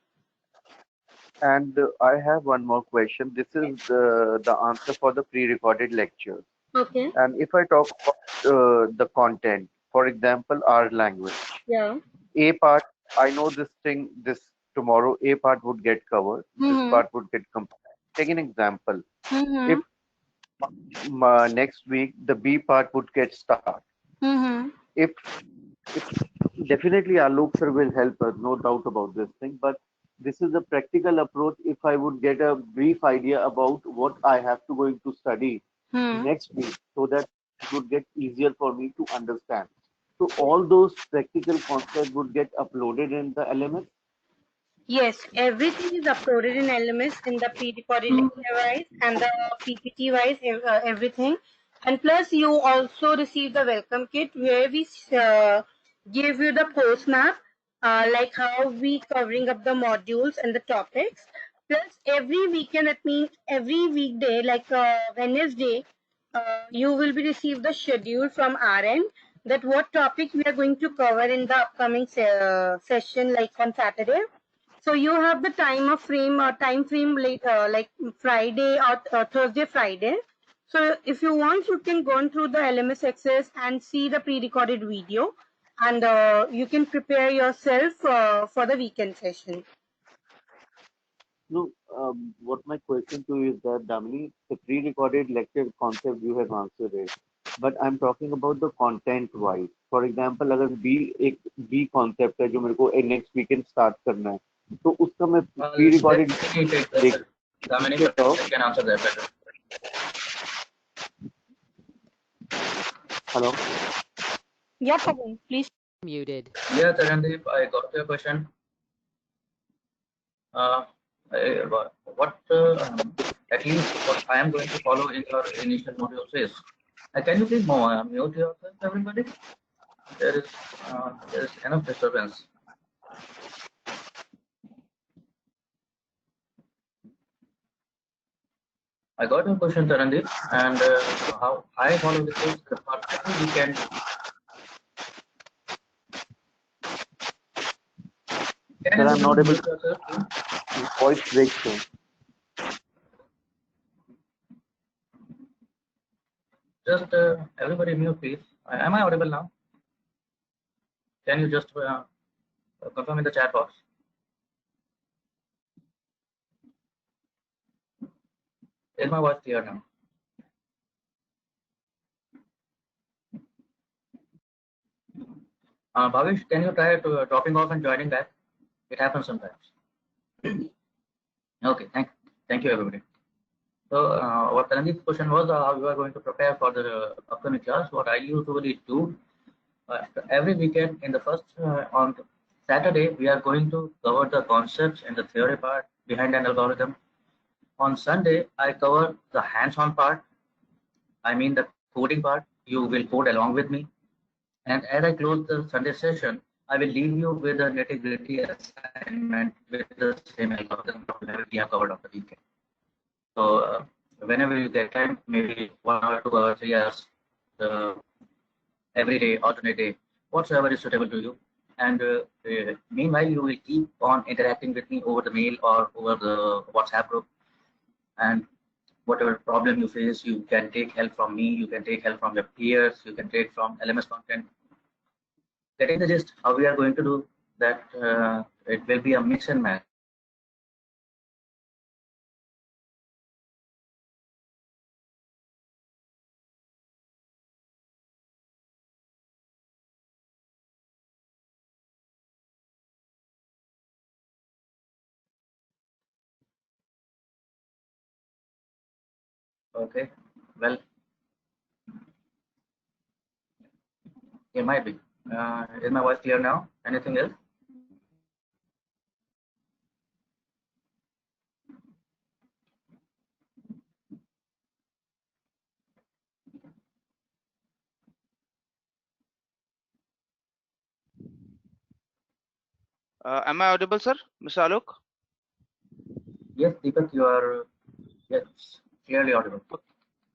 And I have one more question. This is the answer for the pre-recorded lectures. Okay. And if I talk about the content, for example, our language. Yeah. A part, I know this tomorrow, A part would get covered. This part would get completed. Take an example. If next week, the B part would get started. If definitely Alok sir will help us, no doubt about this thing. But this is a practical approach. If I would get a brief idea about what I have to going to study next week, so that it would get easier for me to understand. So all those practical concepts would get uploaded in the LMS. Yes, everything is uploaded in LMS in the pre-recorded lecture wise and the PPT wise, everything. And plus, you also receive the welcome kit where we give you the course map, like how we covering up the modules and the topics. Plus, every weekend, that means every weekday, like Wednesday, you will be receive the schedule from our end that what topic we are going to cover in the upcoming session, like on Saturday. So you have the time frame later, like Friday or Thursday, Friday. So if you want, you can go through the LMS Access and see the pre-recorded video, and you can prepare yourself for the weekend session. No, what my question to you is that, Damini, the pre-recorded lecture concept you have answered it, but I'm talking about the content-wise. For example, अगर एक B concept है जो मेरे को next weekend start करना है, तो उसका मैं pre-recorded Damini can answer that better. Hello. Yeah, Pawan, please. Muted. Yeah, Tarandeep, I got your question. At least what I am going to follow in your initial modules is, can you please mute yourself, everybody? There is enough disturbance. I got your question, Tarandeep, and how I follow this is every weekend Sir, I'm not able mute yourself, please? to voice break, sir. Just everybody mute, please. Am I audible now? Can you just confirm in the chat box? Is my voice clear now? Bhavish, can you try to dropping off and joining back? It happens sometimes. Okay, thank you everybody. So what Taranjeet's question was how you are going to prepare for the upcoming class. What I usually do every weekend in the first on Saturday we are going to cover the concepts and the theory part behind an algorithm. On Sunday I cover the hands-on part. I mean the coding part. You will code along with me. And as I close the Sunday session, I will leave you with a nitty-gritty assignment with the same algorithm we have covered on the weekend. So whenever you get time, maybe 1 hour, 2 hours, 3 hours, every day, alternate day, whatsoever is suitable to you. And meanwhile, you will keep on interacting with me over the mail or over the WhatsApp group. And whatever problem you face, you can take help from me, you can take help from your peers, you can take from LMS content. Getting the gist, how we are going to do that, it will be a mix and match. Okay, well, it might be. Is my voice clear now? Anything else? Am I audible, sir? Mr. Alok? Yes, Deepak, you are clearly audible.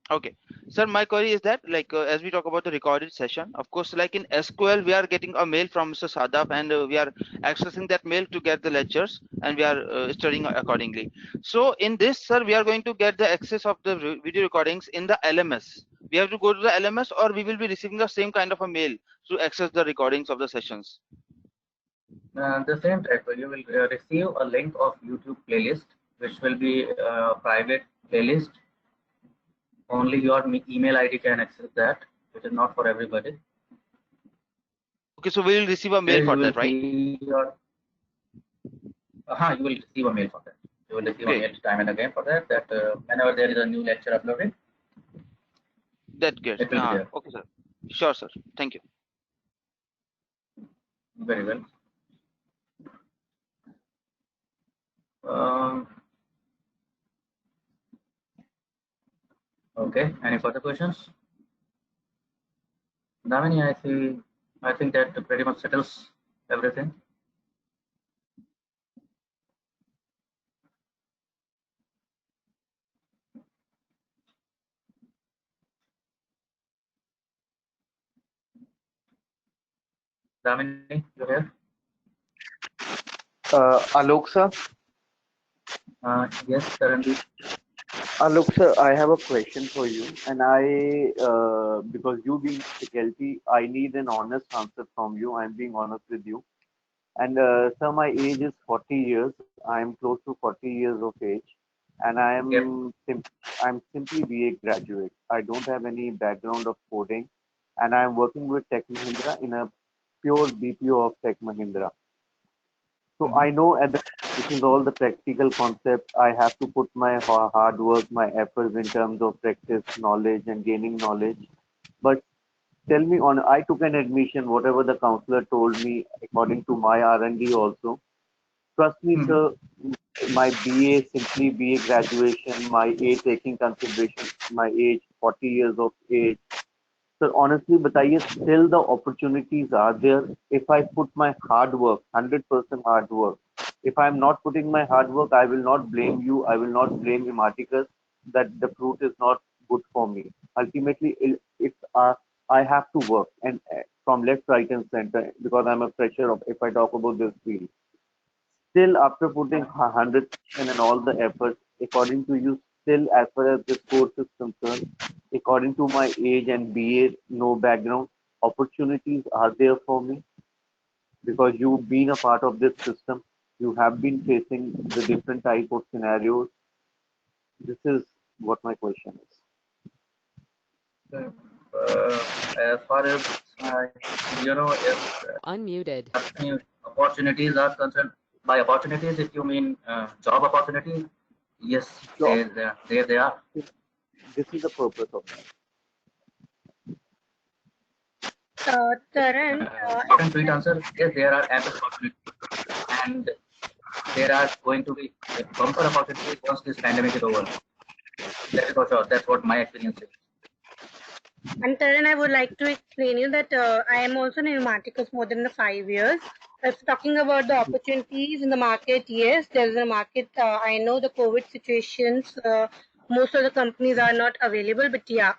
Okay, sir, my query is that as we talk about the recorded session, of course, like in SQL, we are getting a mail from Mr. Sadaf and we are accessing that mail to get the lectures and we are studying accordingly. So in this, sir, we are going to get the access of the video recordings in the LMS. We have to go to the LMS or we will be receiving the same kind of a mail to access the recordings of the sessions. The same type, you will receive a link of YouTube playlist, which will be a private playlist. Only your email ID can access that. It is not for everybody. Okay, so we will receive a mail for that, right? You will receive a mail for that. You will receive a mail time and again for that. That whenever there is a new lecture uploaded, that gets. It will be there. Okay, sir. Sure, sir. Thank you. Very well. Okay. Any further questions? Damini, I think that pretty much settles everything. Damini, you here? Alok sir. Yes, Taranjeet. Alok sir, I have a question for you, and because you being faculty, I need an honest answer from you. I'm being honest with you. And sir, my age is 40 years. I am close to 40 years of age, and I'm simply BA graduate. I don't have any background of coding, and I am working with Tech Mahindra in a pure BPO of Tech Mahindra. So I know this is all the practical concept. I have to put my hard work, my efforts in terms of practice, knowledge, and gaining knowledge. But tell me, I took an admission, whatever the counselor told me, according to my R&D also. Trust me, sir, my BA, simply BA graduation, my age taking consideration, my age, 40 years of age. So honestly, बताइए, still the opportunities are there if I put my hard work, 100% hard work. If I'm not putting my hard work, I will not blame you. I will not blame Hematicus that the fruit is not good for me. Ultimately, I have to work and from left, right, and center because I'm a fresher if I talk about this field. still after putting 100% and all the effort, according to you, still as far as this course is concerned, according to my age and BA, no background, opportunities are there for me? Because you've been a part of this system, you have been facing the different type of scenarios. This is what my question is. As far as if Unmuted. opportunities are concerned, by opportunities, if you mean job opportunities, yes, there they are. This is the purpose of that. Taran, Short and sweet answer, yes, there are ample opportunities, and there are going to be bumper opportunities once this pandemic is over. That is for sure. That's what my experience is. And Taran, I would like to explain you that I am also in Informaticus more than 5 years. If talking about the opportunities in the market, yes, there is a market. I know the COVID situations, most of the companies are not available, but yeah,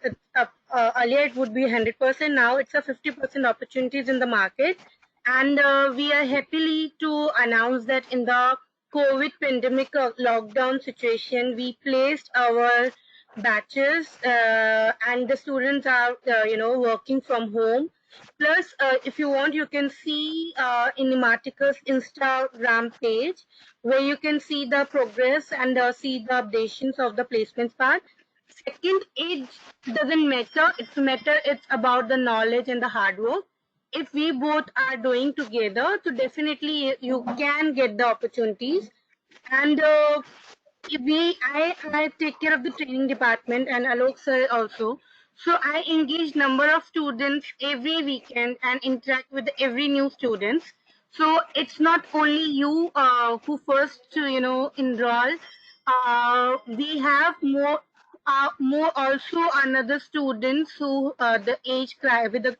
earlier it would be 100%. Now it's a 50% opportunities in the market. And we are happily to announce that in the COVID pandemic lockdown situation, we placed our batches and the students are working from home. Plus if you want, you can see in Informaticus Instagram page where you can see the progress and see the updations of the placements part. Second, age doesn't matter. It's about the knowledge and the hard work. If we both are doing together, so definitely you can get the opportunities. And I take care of the training department and Alok sir also. So I engage number of students every weekend and interact with every new students. So it's not only you who first enroll. We have more also another students who the age with the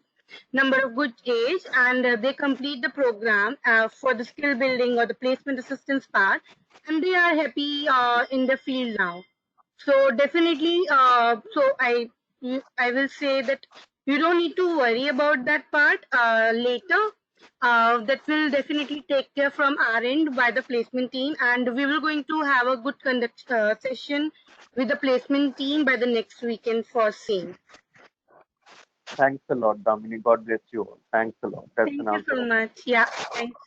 number of good age, and they complete the program for the skill building or the placement assistance part, and they are happy in the field now. So definitely, so I will say that you don't need to worry about that part later. That will definitely take care from our end by the placement team, and we will going to have a good conduct session with the placement team by the next weekend for same. Thanks a lot, Damini. God bless you all. Thanks a lot. That's Thank an you answer. so much. Yeah, thanks.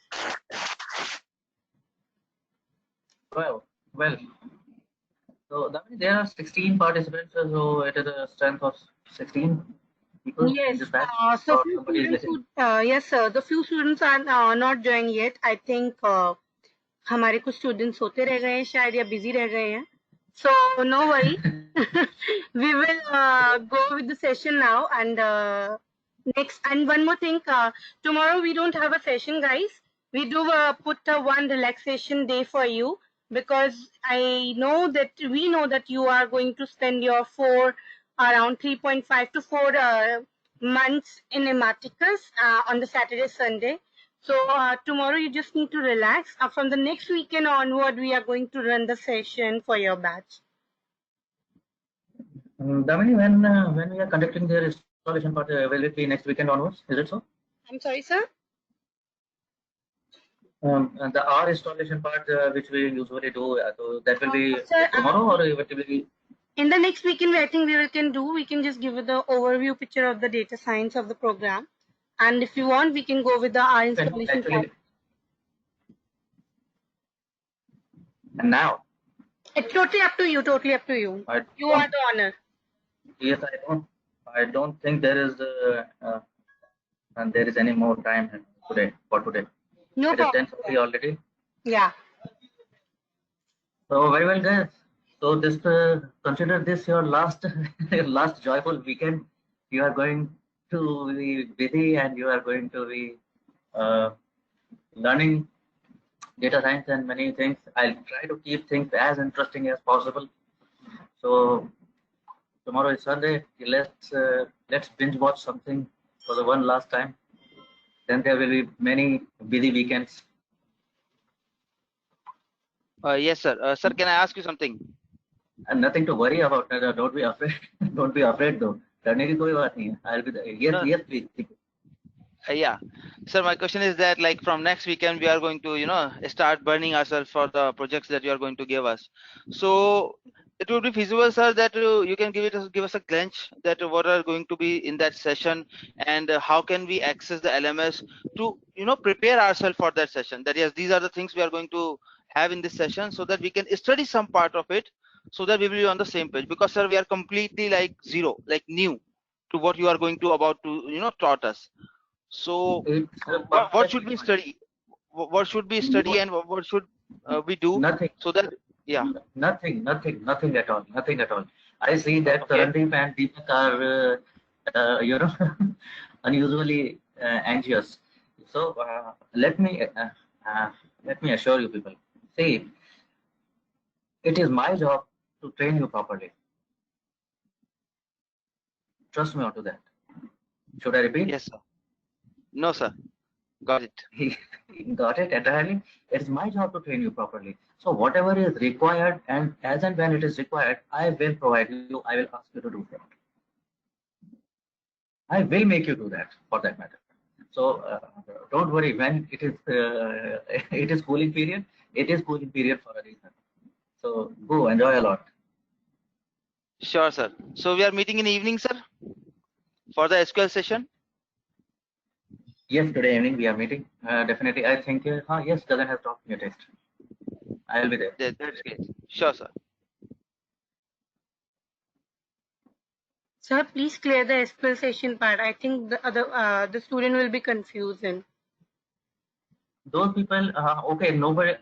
Well. So there are 16 participants, so it is a strength of 16 people in Yes. this batch. So few students yes, sir. The few students are not joined yet. I think हमारे कुछ students होते रह गए हैं शायद या busy रह गए हैं. So no worry. We will go with the session now, and next, and one more thing, tomorrow we don't have a session, guys. We do put one relaxation day for you, because we know that you are going to spend your around 3.5 to 4 months in Informaticus on the Saturday, Sunday. So tomorrow you just need to relax. From the next weekend onward, we are going to run the session for your batch. Damini, when we are conducting the installation part, will it be next weekend onwards? Is it so? I'm sorry, sir? And our installation part, which we usually do, so that will be tomorrow, or it will be in the next weekend? I think we can just give you the overview picture of the data science of the program, and if you want, we can go with the our installation part. And now it's totally up to you. You are the owner. Yes, I don't think there is and there is any more time today for today. No problem. It is 10:40 already. Yeah. So very well, guys. So this consider this your last last joyful weekend. You are going to be busy, and you are going to be learning data science and many things. I'll try to keep things as interesting as possible. So tomorrow is Sunday. Let's binge watch something for the one last time. Then there will be many busy weekends. Yes, sir. Sir, can I ask you something? And nothing to worry about. Don't be afraid. Don't be afraid, though. डरने की कोई बात नहीं है. I'll be there. Yes, yes, please. Yeah, sir, my question is that like from next weekend we are going to start burning ourselves for the projects that you are going to give us. So it would be feasible, sir, that you can give us a glance that what are going to be in that session, and how can we access the LMS to prepare ourselves for that session, that yes, these are the things we are going to have in this session, so that we can study some part of it, so that we will be on the same page. Because sir, we are completely like zero, like new to what you are going to about to taught us. So what should we study? What should we study, and what should we do Nothing. so that Nothing at all. Nothing at all. I see that Okay. Tarandeep and Deepak are, unusually anxious. So let me assure you people. See, it is my job to train you properly. Trust me onto that. Should I repeat? Yes, sir. No, sir. Got it. Got it entirely. It's my job to train you properly. So whatever is required, and as and when it is required, I will provide you. I will ask you to do that. I will make you do that, for that matter. So don't worry. When it is it is cooling period, it is cooling period for a reason. So go enjoy a lot. Sure, sir. So we are meeting in evening, sir, for the SQL session. Yes, today evening we are meeting. Definitely, I think. Yes, Gagan has dropped me a text. I will be there. That's great. Sure, sir. Sir, please clear the SQL session part. I think the student will be confused. Those people, okay, nobody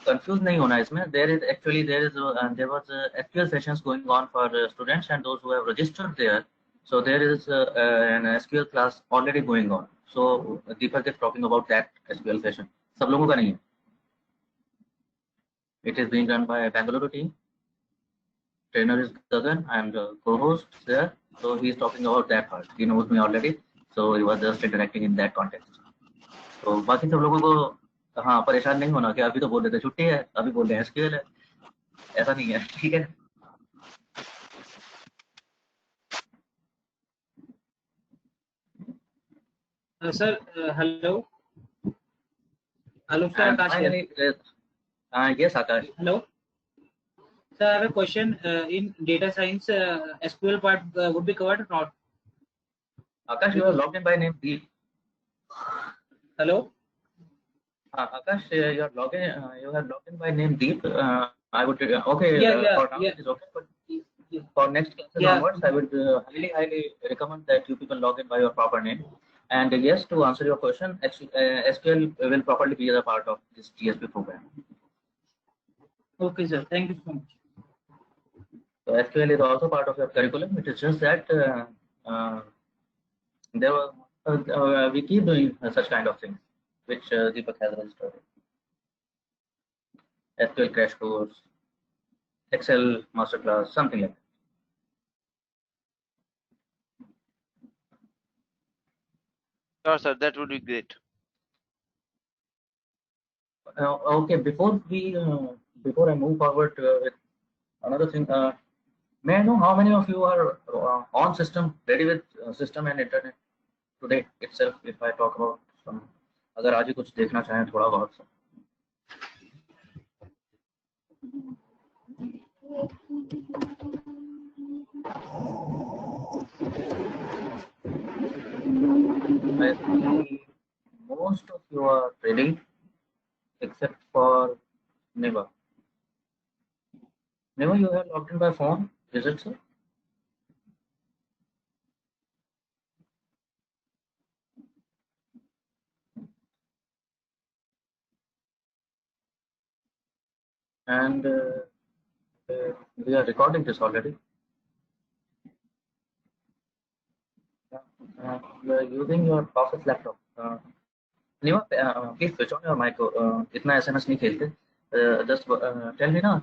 confused nahi hona isme. There was SQL sessions going on for students and those who have registered there. So there is an SQL class already going on. So Deepak is talking about that SQL session. सब लोगों का नहीं है. It is being done by Bangalore team. Trainer is Gagan. I am the co-host there. So he is talking about that part. He knows me already. So he was just interacting in that context. तो बाकी सब लोगों को हाँ परेशान नहीं होना कि अभी तो बोल रहे थे छुट्टी है, अभी बोल रहे हैं SQL है, ऐसा नहीं है. ठीक है. Sir, hello. Hello, sir. And Akash finally, yes, Akash. Hello. Sir, I have a question. In data science, SQL part would be covered or not? Akash, you are logged in by name Deep. Hello. Akash, you are logged in. You have logged in by name Deep. I would okay. For now it is okay, but for next classes onwards, I would highly recommend that you people log in by your proper name. And yes, to answer your question, SQL will properly be a part of this GSP program. Okay, sir. Thank you so much. So SQL is also part of your curriculum. It is just that we keep doing such kind of things, which Deepak has registered. SQL crash course, Excel masterclass, something like that. Sure, sir. That would be great. Okay, before I move forward with another thing, may I know how many of you are on system, ready with system and internet today itself? If I talk about some, अगर आज ही कुछ देखना चाहें थोड़ा बहुत. I see most of you are ready, except for Neva. Neva, you have logged in by phone, is it so? And we are recording this already. You are using your office laptop. Neva, please switch on your mic. इतना SMS नहीं खेलते. Just tell me now,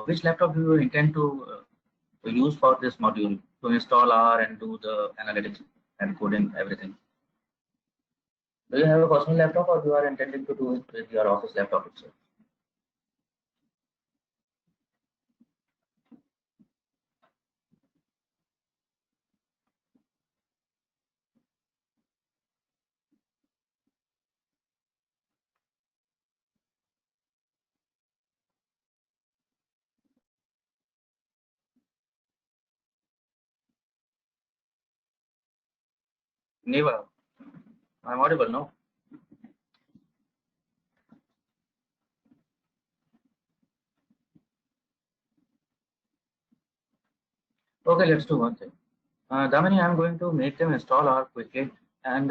which laptop do you intend to use for this module to install R and do the analytics and coding everything? Do you have a personal laptop or you are intending to do it with your office laptop itself? Neva, I'm audible, no? Okay, let's do one thing. Damini, I'm going to make them install R quickly, and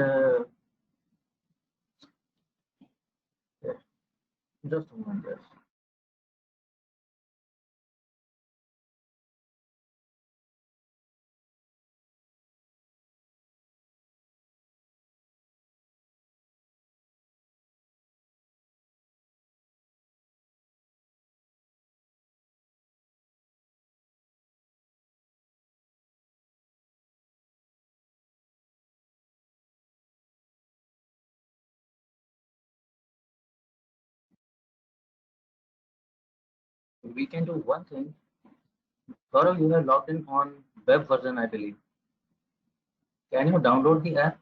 yeah, just a moment. Yes. We can do one thing. Gaurav, you have logged in on web version, I believe. Can you download the app?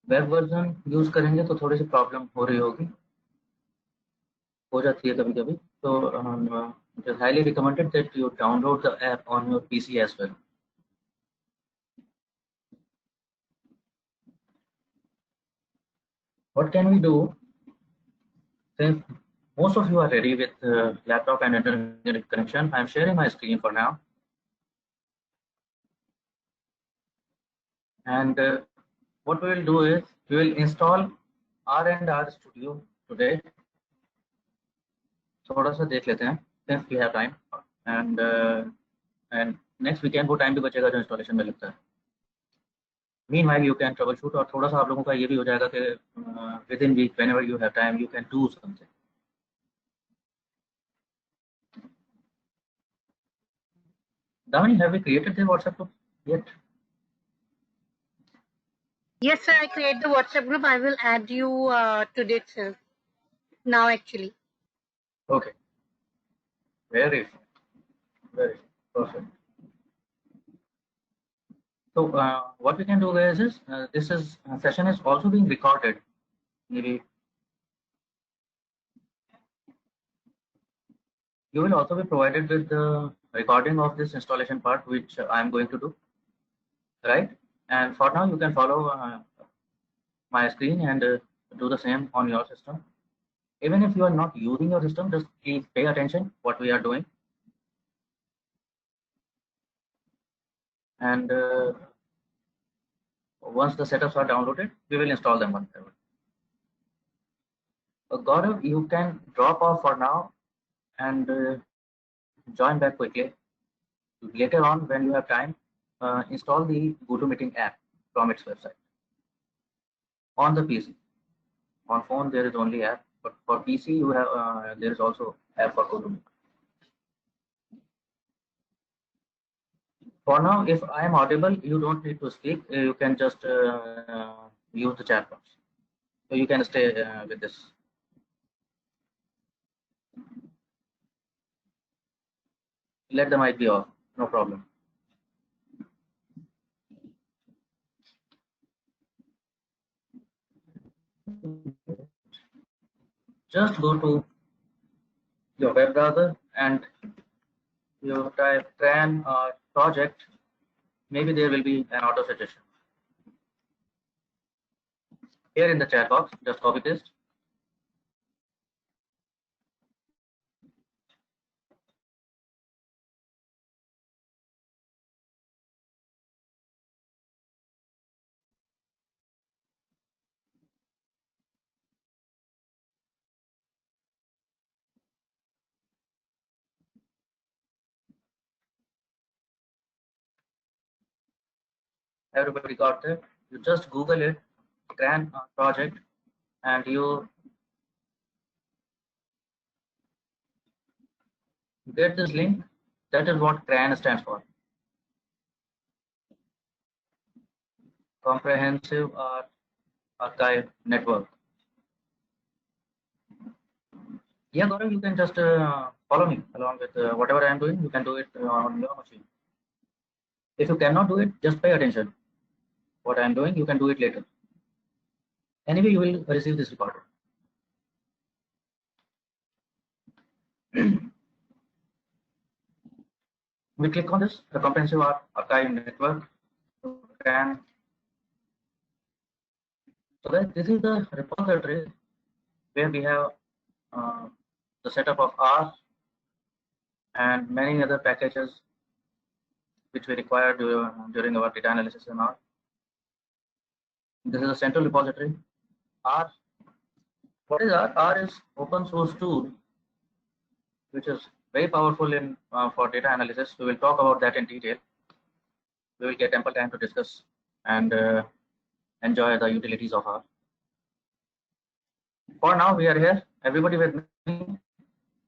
Web version use करेंगे तो थोड़ी सी problem हो रही होगी, हो जाती है कभी कभी, तो it is highly recommended that you download the app on your PC as well. What can we do? Since most of you are ready with laptop and internet connection, I am sharing my screen for now. And what we will do is we will install R&R Studio today. थोड़ा सा देख लेते हैं since we have time, and next weekend वो time भी बचेगा जो installation में लगता है. Meanwhile, you can troubleshoot, और थोड़ा सा आप लोगों का ये भी हो जाएगा कि within week, whenever you have time, you can do something. Damini, have we created the WhatsApp group yet? Yes, sir. I create the WhatsApp group. I will add you today itself. Now, actually. Okay. Very perfect. So what we can do, guys, is this session is also being recorded. Maybe you will also be provided with the recording of this installation part, which I am going to do, right? And for now, you can follow my screen and do the same on your system. Even if you are not using your system, just please pay attention what we are doing. And once the setups are downloaded, we will install them one by one. Gaurav, you can drop off for now and join back quickly. Later on, when you have time, install the GoToMeeting app from its website on the PC. On phone, there is only app, but for PC, you have there is also app for GoToMeeting. For now, if I am audible, you don't need to speak. You can just use the chat box. So you can stay with this. Let the mic be off, no problem. Just go to your web browser and you type CRAN project. Maybe there will be an auto suggestion. Here in the chat box, just copy paste. Everybody got that? You just Google it, CRAN project, and you get this link. That is what CRAN stands for. Comprehensive Archive Network. Yeah, Gaurav, you can just follow me along with whatever I am doing. You can do it on your machine. If you cannot do it, just pay attention. What I am doing, you can do it later. Anyway, you will receive this recording. We click on this, the Comprehensive Archive Network, can. So guys, this is the repository where we have the setup of R and many other packages which we require during our data analysis in R. This is a central repository. R. What is R? R is open source tool which is very powerful in for data analysis. We will talk about that in detail. We will get ample time to discuss and enjoy the utilities of R. For now, we are here. Everybody with me.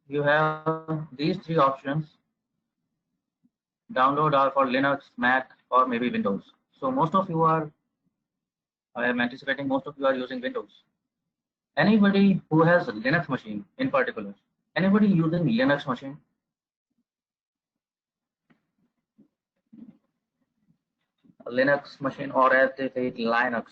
You have these three options. Download R for Linux, Mac, or maybe Windows. So most of you are, I am anticipating most of you are using Windows. Anybody who has a Linux machine in particular? Anybody using Linux machine? A Linux machine, or as they say it, Linux.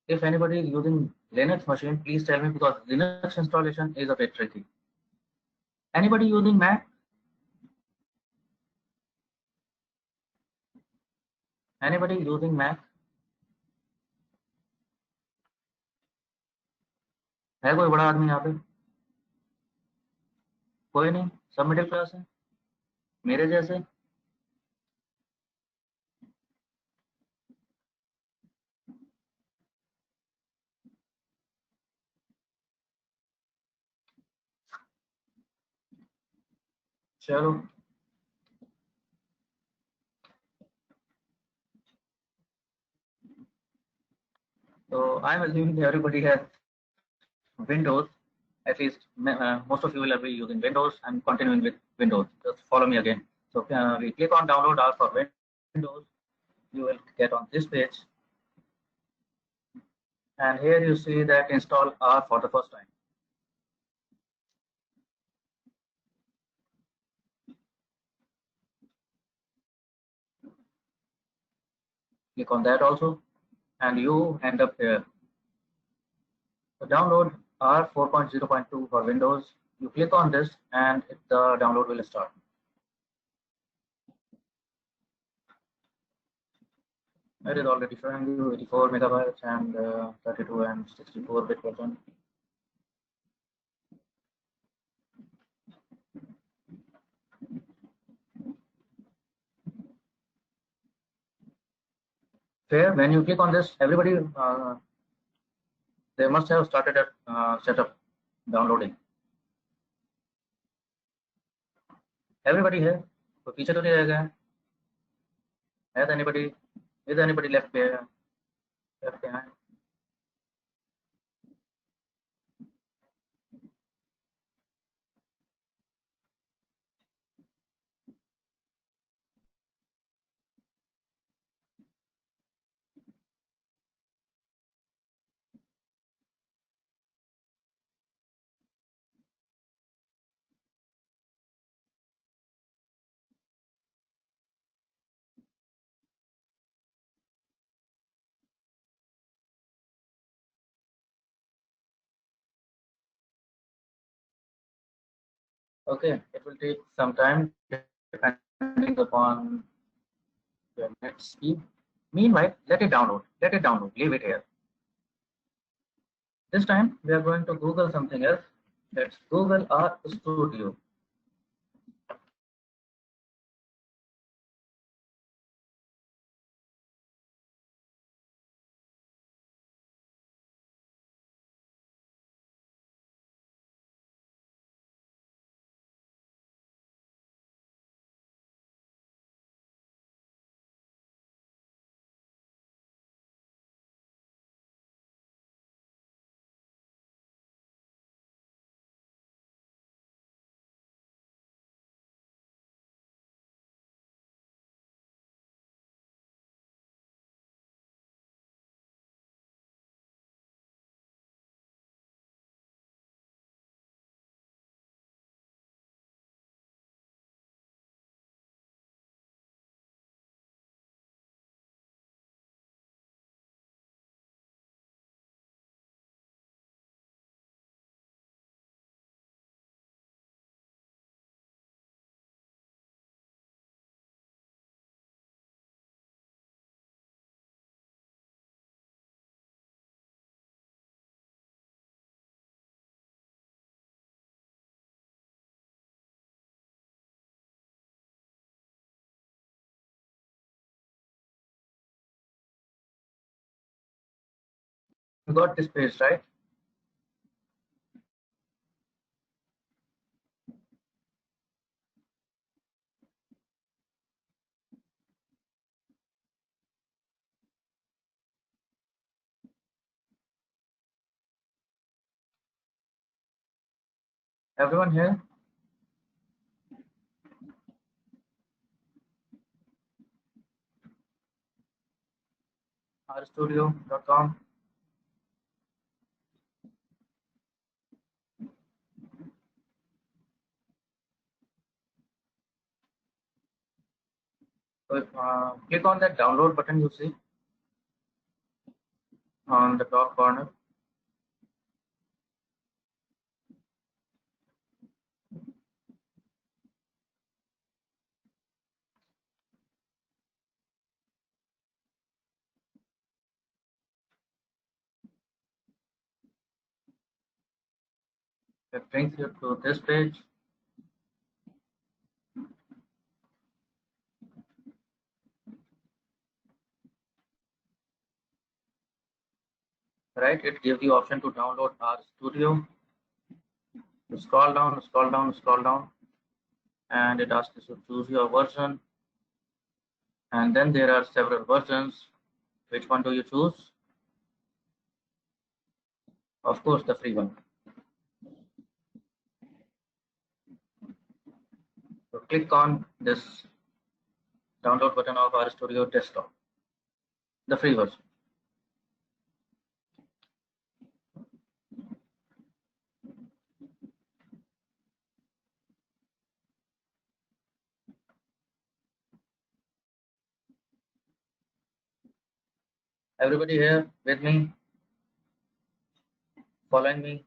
If anybody is using Linux machine, please tell me, because Linux installation is a bit tricky. Anybody using Mac? Anybody using Mac? है कोई बड़ा आदमी यहाँ पे? कोई नहीं, सब middle class है मेरे जैसे. चलो. So I'm assuming everybody has Windows. At least most of you will be using Windows. I'm continuing with Windows. Just follow me again. So we click on download R for Windows. You will get on this page. And here you see that install R for the first time. Click on that also, and you end up here. So download R 4.0.2 for Windows. You click on this and the download will start. It is already showing you 84 megabytes and 32 and 64 bit version. Here, when you click on this, everybody they must have started a setup downloading. Everybody here, तो पीछे तो नहीं रह गए? Has anybody? Is anybody left behind? Okay, it will take some time depending upon your net speed. Meanwhile, let it download. Let it download. Leave it here. This time we are going to Google something else. Let's Google R Studio. You got this page, right? Everyone here? rstudio.com. So, click on that download button you see on the top corner. It brings you to this page. Right, it gives you option to download RStudio. You scroll down, scroll down, scroll down, and it asks you to choose your version. And then there are several versions. Which one do you choose? Of course, the free one. So click on this download button of RStudio Desktop, the free version. Everybody here with me? Following me?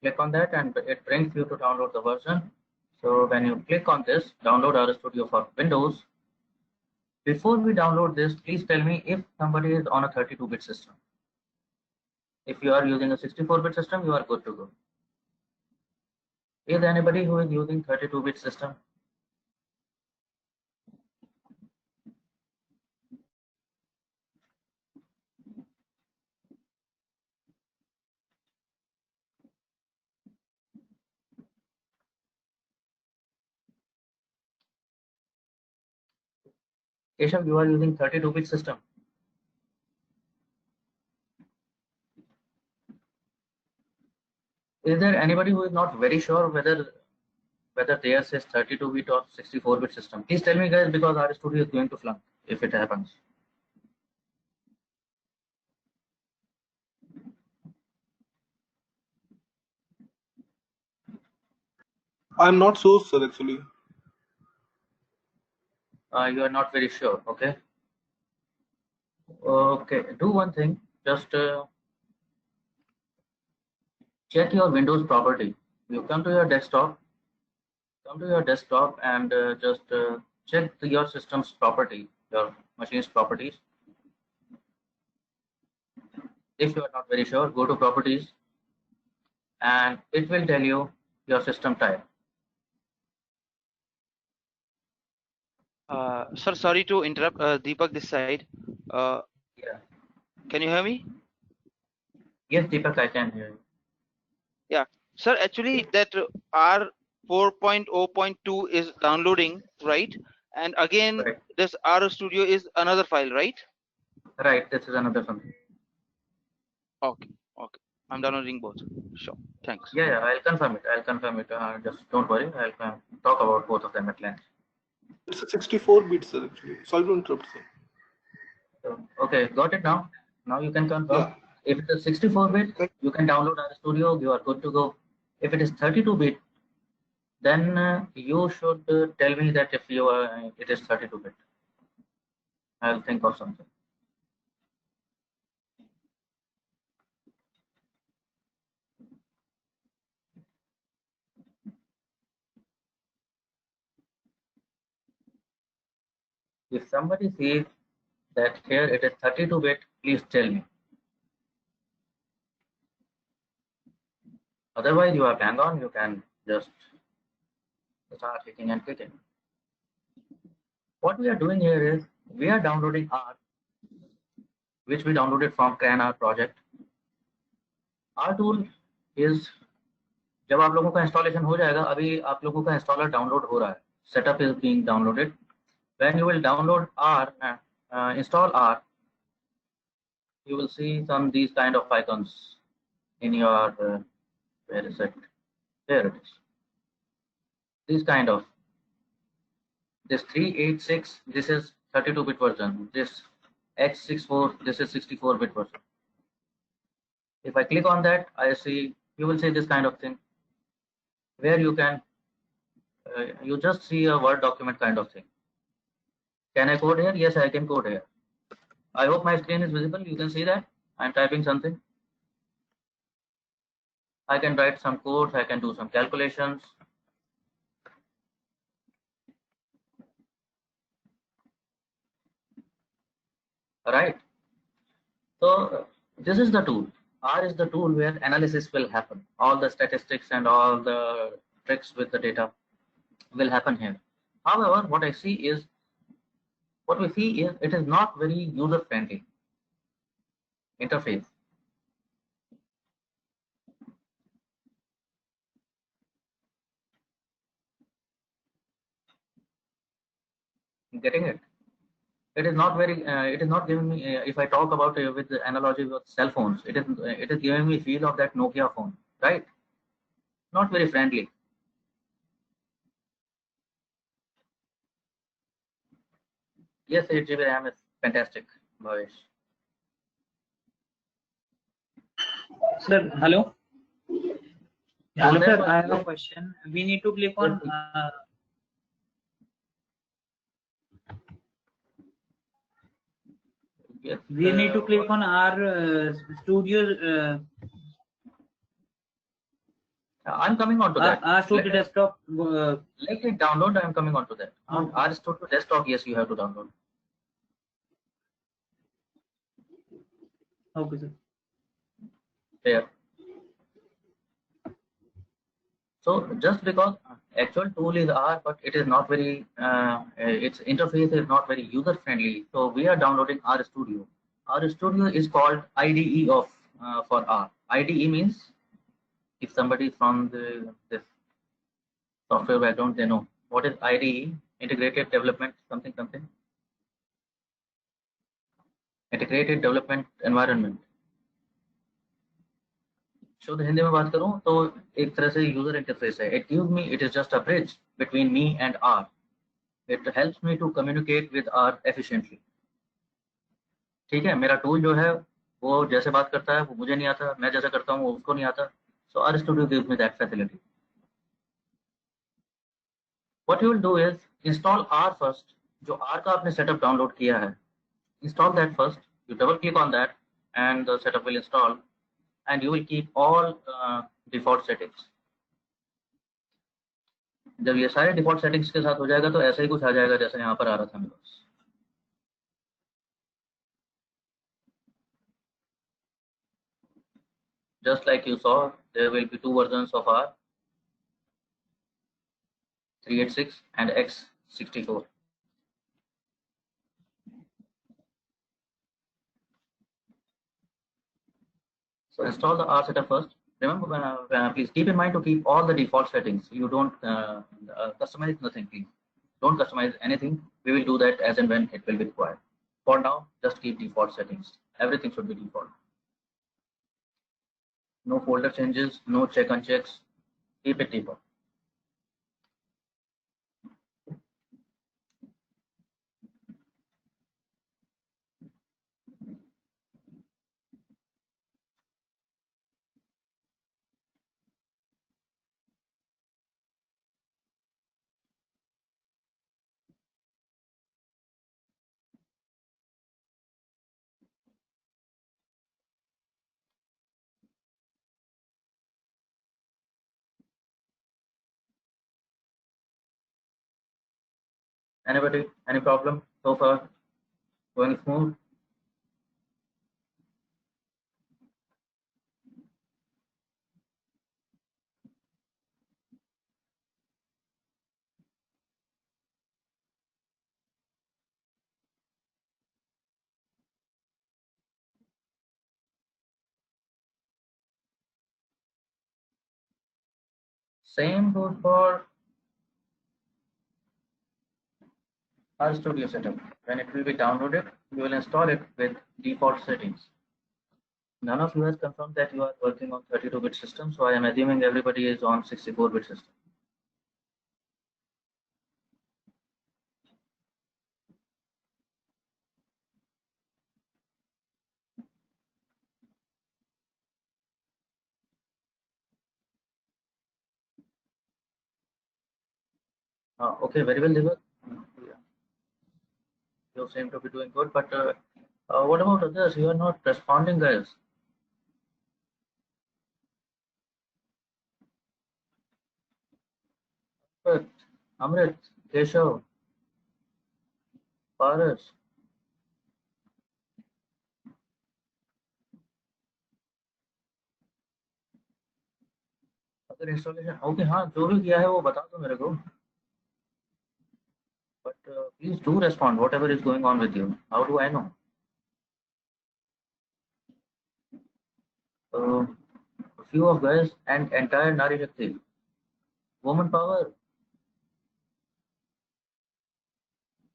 Click on that and it brings you to download the version. So when you click on this, download RStudio for Windows. Before we download this, please tell me if somebody is on a 32-bit system. If you are using a 64-bit system, you are good to go. Is anybody who is using 32-bit system? Keshav, you are using 32-bit system. Is there anybody who is not very sure whether theirs is 32-bit or 64-bit system? Please tell me, guys, because RStudio is going to flunk if it happens. I'm not sure, sir, actually. You are not very sure, okay? Okay, do one thing. Just check your Windows property. You come to your desktop. And just check your system's property, your machine's properties. If you are not very sure, go to properties and it will tell you your system type. Sir, sorry to interrupt. Deepak this side. Yeah. Can you hear me? Yes, Deepak, I can hear you. Yeah, sir, actually that R 4.0.2 is downloading, right? And again, Right. this RStudio is another file, right? Right, this is another one. Okay, okay. I'm downloading both. Sure, thanks. Yeah, I'll confirm it. Just don't worry. I'll talk about both of them at length. It's a 64-bit, sir, actually. Sorry to interrupt, sir. So, okay, got it now. Now you can confirm. Yeah. If it is 64-bit, you can download RStudio. You are good to go. If it is 32-bit, then you should tell me that if you are, it is 32-bit. I'll think of something. If somebody sees that here it is 32-bit, please tell me. Otherwise, you are bang on. You can just start hitting and clicking. What we are doing here is we are downloading R, which we downloaded from CRAN R project. R tool is जब आप लोगों का installation हो जाएगा, अभी आप लोगों का इंस्टॉलर डाउनलोड हो रहा है, setup is being downloaded. When you will download R, install R, you will see some these kind of icons in your where is it? There it is. This kind of this 386, this is 32-bit version. This X64, this is 64-bit version. If I click on that, I see you will see this kind of thing where you can you just see a Word document kind of thing. Can I code here? Yes, I can code here. I hope my screen is visible. You can see that I'm typing something. I can write some codes. I can do some calculations. All right. So this is the tool. R is the tool where analysis will happen. All the statistics and all the tricks with the data will happen here. However, what I see is, what we see is it is not very user-friendly interface. Getting it? It is not very. It is not giving me. If I talk about with the analogy with cell phones, it is giving me feel of that Nokia phone, right? Not very friendly. Yes, 8 GB RAM is fantastic, Bhavesh. Sir, hello. Hello, sir. I have a question. We need to click on. Yes, we need to click on our studio. I'm coming on to that. Our studio desktop. Let it download. I'm coming on to that. Okay. Our studio desktop. Yes, you have to download. Okay, sir. There. So just because actual tool is R, but it is not very, its interface is not very user friendly. So we are downloading R Studio. R Studio is called IDE of for R. IDE means, if somebody is from this software background, they know what is IDE, Integrated Development something something. Integrated Development Environment. शुद्ध हिंदी में बात करूं तो एक तरह से user interface है. It gives me, it is just a bridge between me and R. It helps me to communicate with R efficiently. ठीक है, मेरा टूल जो है वो जैसे बात करता है वो मुझे नहीं आता, मैं जैसा करता हूँ वो उसको नहीं आता. So R Studio gives me that facility. What you will do is install R first. जो R का आपने setup download किया है, install that first. You double click on that and the setup will install. And you will keep all default settings. जब ये सारे default settings के साथ हो जाएगा तो ऐसा ही कुछ आ जाएगा जैसे यहाँ पर आ रहा था मेरे पास. Just like you saw, there will be two versions of R, 386 and X64. So install the R setup first. Remember, please keep in mind to keep all the default settings. You don't customize nothing, please. Don't customize anything. We will do that as and when it will be required. For now, just keep default settings. Everything should be default. No folder changes, no check unchecks. Keep it default. Anybody? Any problem so far? Going smooth? Same goes for RStudio setup. When it will be downloaded, you will install it with default settings. None of you has confirmed that you are working on 32-bit system, so I am assuming everybody is on 64-bit system. Okay, very well, Deepak. You seem to be doing good, but what about others? You are not responding, guys. But Amrit, Keshav, Paras. अगर installation okay हाँ जो भी किया है वो बता दो मेरे को. But please do respond whatever is going on with you. How do I know? A few of guys and entire Nari Shakti. Woman power.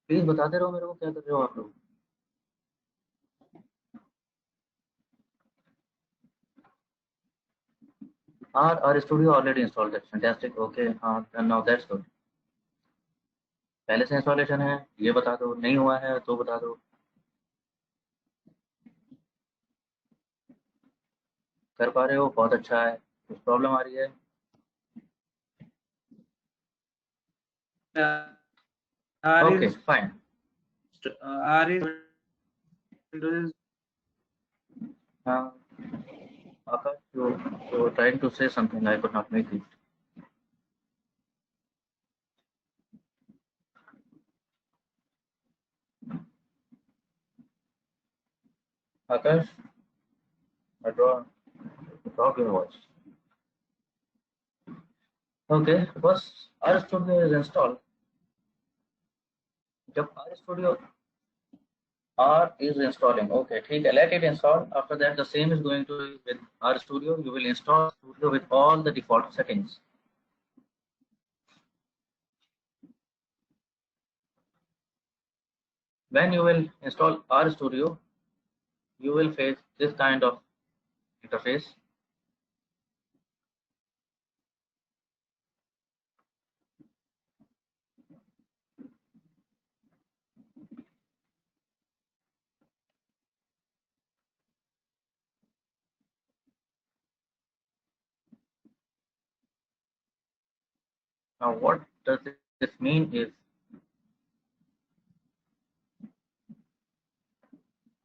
Please बताते रहो मेरे को क्या कर रहे हो आप लोग. RStudio already installed. That's fantastic. Okay, and now that's good. पहले से इंस्टॉलेशन है ये बता दो, नहीं हुआ है तो बता दो. कर पा रहे हो बहुत अच्छा है, कुछ प्रॉब्लम आ रही है. Okay, fine. R is Akash, you were trying to say something. I could not make it. Akash, I drop your voice. Okay, once RStudio is installed, जब RStudio R is installing, okay, ठीक है, let it install. After that, the same is going to with RStudio. You will install Studio with all the default settings. When you will install RStudio, you will face this kind of interface. Now, what does this mean is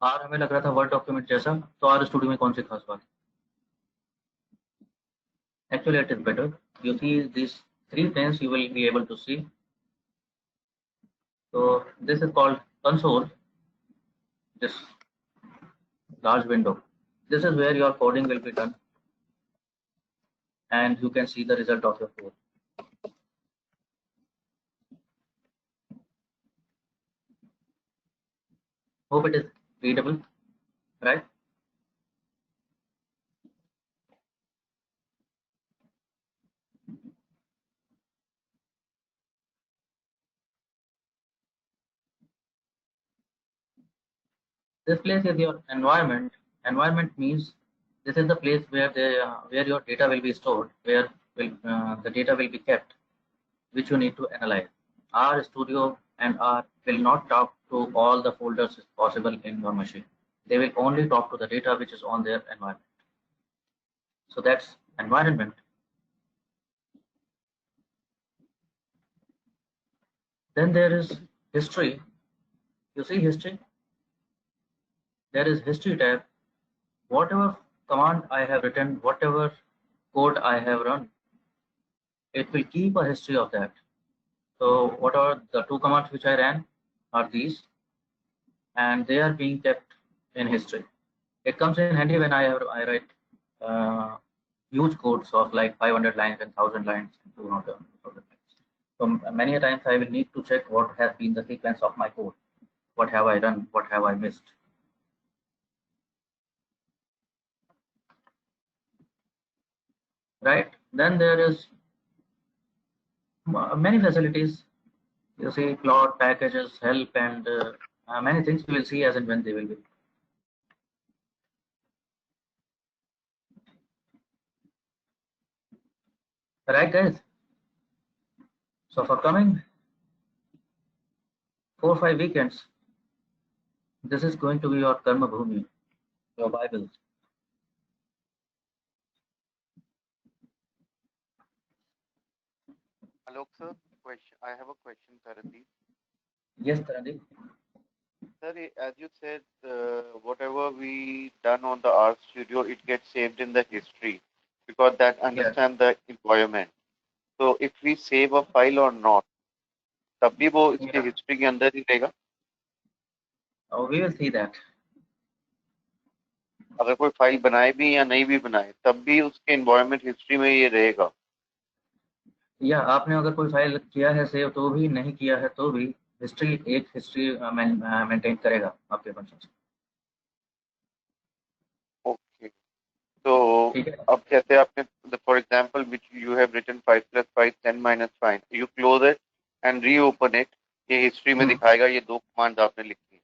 R हमें लग रहा था word document जैसा, तो RStudio में कौन सी खास बात? Actually, it is better. You see these three things you will be able to see. So this is called console. This large window. This is where your coding will be done, and you can see the result of your code. Hope it is readable, right? This place is your environment. Environment means this is the place where your data will be stored, where the data will be kept, which you need to analyze. RStudio and R will not talk to all the folders possible in your machine. They will only talk to the data which is on their environment. So that's environment. Then there is history. You see history? There is history tab. Whatever command I have written, whatever code I have run, it will keep a history of that. So what are the two commands which I ran are these, and they are being kept in history. It comes in handy when I write huge codes of like 500 lines and 1000 lines, 200 lines. So many a times I will need to check what has been the sequence of my code. What have I done? What have I missed? Right? Then there is Many facilities. You see, cloud packages, help, and many things we will see as and when they will be. Right, guys? So for coming 4 or 5 weekends, this is going to be your Karma Bhumi, your Bible. Alok sir, I have a question, Tarandeep. Yes, Tarandeep. Sir, as you said, whatever we done on the R Studio, it gets saved in the history because that understand the environment. So if we save a file or not, तब भी वो इसके history के अंदर ही रहेगा. We will see that. अगर कोई file बनाए भी या नहीं भी बनाए, तब भी उसके एनवायरनमेंट हिस्ट्री में ये रहेगा. या आपने अगर कोई फाइल किया है सेव तो भी, नहीं किया है तो भी हिस्ट्री एक हिस्ट्री मेंटेन करेगा आपके फंक्शन से. ओके, तो अब कहते हैं आपने for example which you have written 5 + 5 10 - 5, you close it and reopen it, ये हिस्ट्री में दिखाएगा ये दो कमांड्स आपने लिखी है.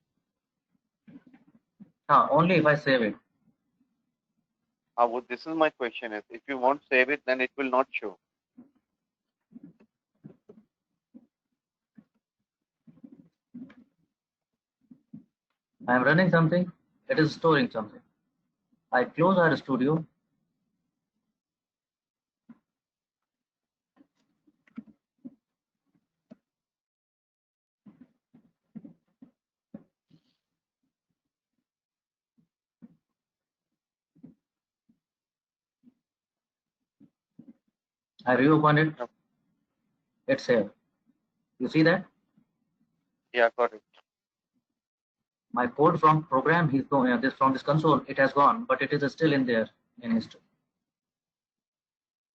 हाँ, only if I save it. हाँ, वो this is my question is if you want save it then it will not show. I am running something, it is storing something. I close our studio. I reopen it. It's saved. You see that? Yeah, got it. My code from program, he's going from this console, it has gone, but it is still in there in history.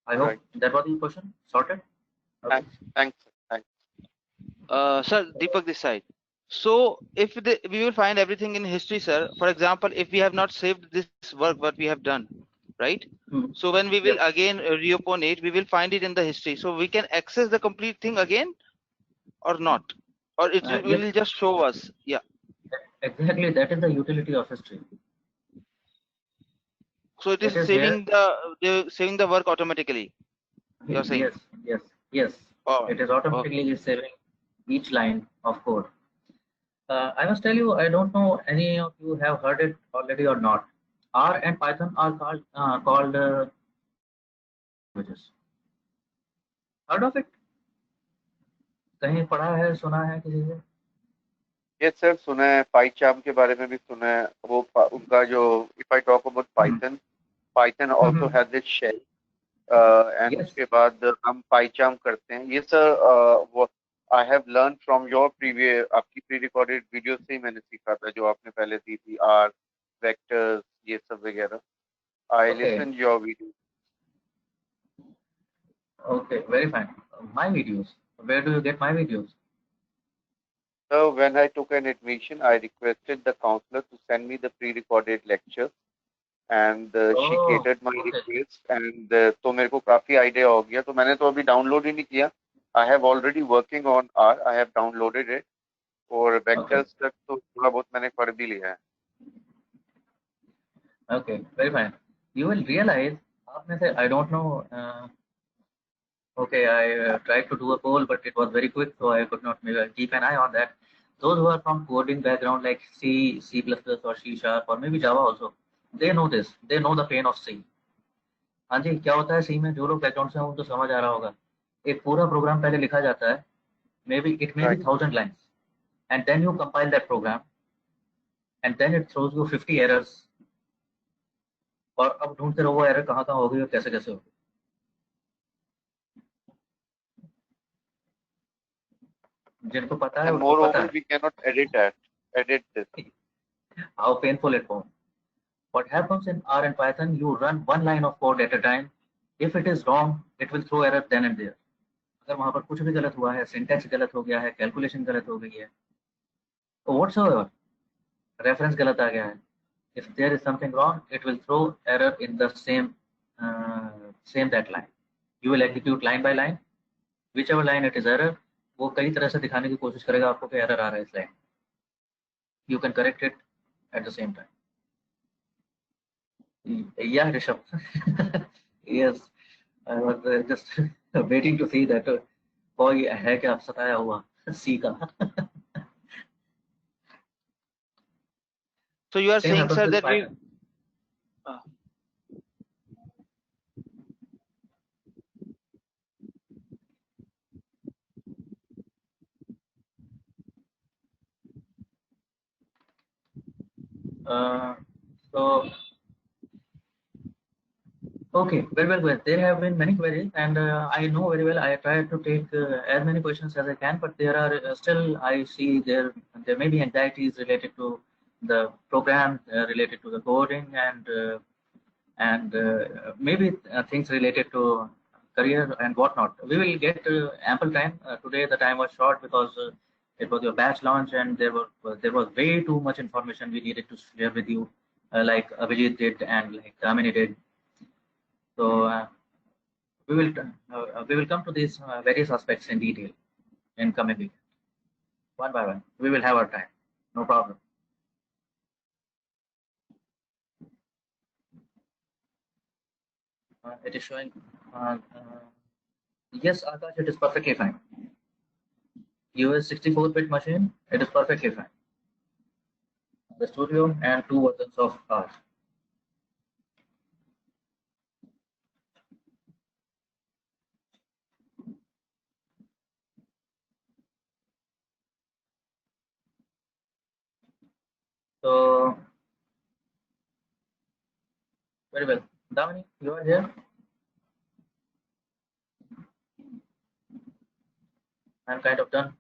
I hope that was your question sorted. Okay. Thanks. Sir, Deepak this side. So if we will find everything in history, sir. For example, if we have not saved this work, what we have done, right? So when we will again reopen it, we will find it in the history. So we can access the complete thing again, or not, or it will just show us. Yeah. Exactly, that is the utility of history. So it is saving saving the work automatically. You're saying? Yes. Oh, it is automatically saving each line of code. I must tell you, I don't know any of you have heard it already or not. R and Python are called languages. Heard of it? कहीं पढ़ा है, सुना है किसी से? Yes sir, सुना है. PyCharm के बारे में भी सुना है. वो उनका जो if I talk about Python also has its shell. And उसके बाद हम PyCharm करते हैं. ये सर वो I have learned from your previous आपकी pre-recorded वीडियो से ही मैंने सीखा था जो आपने पहले दी थी R, vectors ये सब वगैरह. I listened your video. Okay, very fine. My videos. Where do you get my videos? So when I took an admission, I requested the counselor to send me the pre-recorded lectures, and she catered my request. And तो मेरे को काफी idea हो गया. तो मैंने तो अभी download ही नहीं किया. I have already working on R. I have downloaded it. और vectors तक तो थोड़ा बहुत मैंने पढ़ भी लिया है. Okay, very fine. You will realize, आपने से I don't know. Okay, I tried to do a poll, but it was very quick, so I could not keep an eye on that. Those who are from coding background like C, C++ or C# or maybe Java also, they know this. They know the pain of C. हाँ जी, क्या होता है C में? जो लोग background से हैं उनको समझ आ रहा होगा. एक पूरा प्रोग्राम पहले लिखा जाता है. Maybe it may be 1000 lines, and then you compile that program, and then it throws you 50 errors. और अब ढूंढते रहो वो एरर कहाँ कहाँ होगी और कैसे कैसे होगी. जिनको पता है उनको पता है. We cannot edit this. How painful it was. What happens in R and Python, you run one line of code at a time. If it is wrong, it will throw error then and there. अगर वहां पर कुछ भी गलत हुआ है, syntax गलत हो गया है, कैलकुलेशन गलत हो गई है, whatsoever, रेफरेंस गलत आ गया है, if there is something wrong, it will throw error in the same that line. You will execute line by line, whichever line it is error, वो कई तरह से दिखाने की कोशिश करेगा आपको कि error आ रहा है इस line. You can correct it at the same time. Yeah, Rishabh. Yes, I was just waiting to see that. कोई है क्या सताया हुआ C का. So you are Same saying, happens sir, with that we. Python. So okay, very well. There have been many queries, and I know very well. I try to take as many questions as I can, but there are still I see there may be anxieties related to the program, related to the coding, and maybe things related to career and whatnot. We will get ample time. Today the time was short because it was your batch launch, and there was way too much information we needed to share with you, like Abhijit did and like Damini did. So we will come to these various aspects in detail in coming week, one by one. We will have our time, no problem. It is showing. Yes, Akash, it is perfectly fine. US 64-bit machine, it is perfectly fine. The studio and 2 versions of R. So very well. Damini, you are here. I'm kind of done.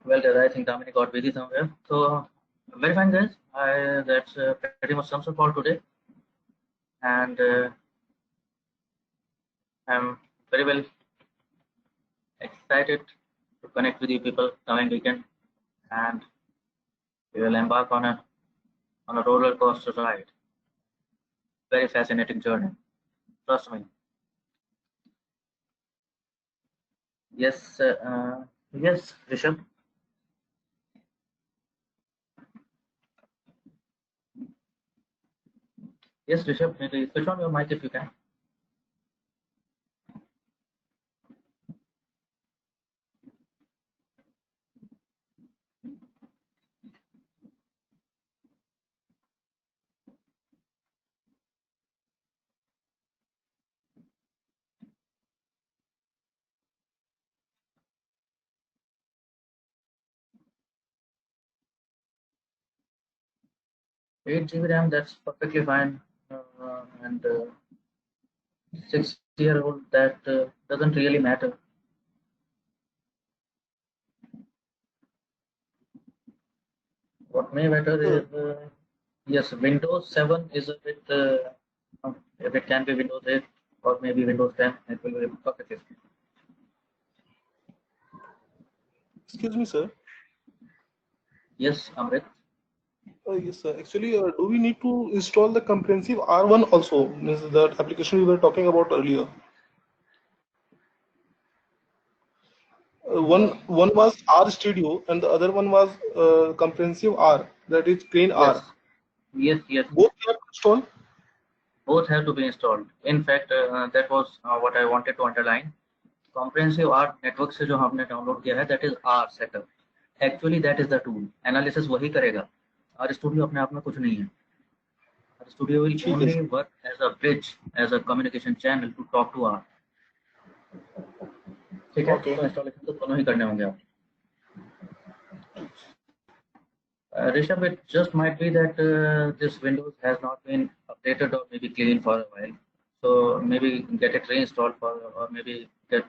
Well, guys, I think Damini got busy somewhere. So very fine, guys. That's pretty much sums up for today. And I'm very well excited to connect with you people coming weekend, and we will embark on a roller coaster ride. Very fascinating journey. Trust me. Yes, yes, Rishabh. Yes, Rishabh, maybe switch on your mic if you can. Eight GB RAM, that's perfectly fine. And 6-year-old, that doesn't really matter. What may matter is, yes, Windows 7 is a bit, if it can be Windows 8 or maybe Windows 10, it will be perfectly fine. Excuse me, sir. Yes, Amrit. Yes, sir. Actually, do we need to install the comprehensive R1 also? This is the application we were talking about earlier. One was R Studio and the other one was comprehensive R, that is plain R. Yes, yes. Both have to install? Both have to be installed. In fact, that was what I wanted to underline. Comprehensive R network से जो हमने download किया है, that is R setup. Actually, that is the tool. Analysis वही करेगा. R Studio अपने आप में कुछ नहीं है. R Studio will only work as a bridge, as a communication channel to talk to R. ठीक है? तो installation तो दोनों ही करने होंगे आप. Rishabh, it just might be that this Windows has not been updated or maybe cleaned for a while. So maybe get it reinstalled or maybe get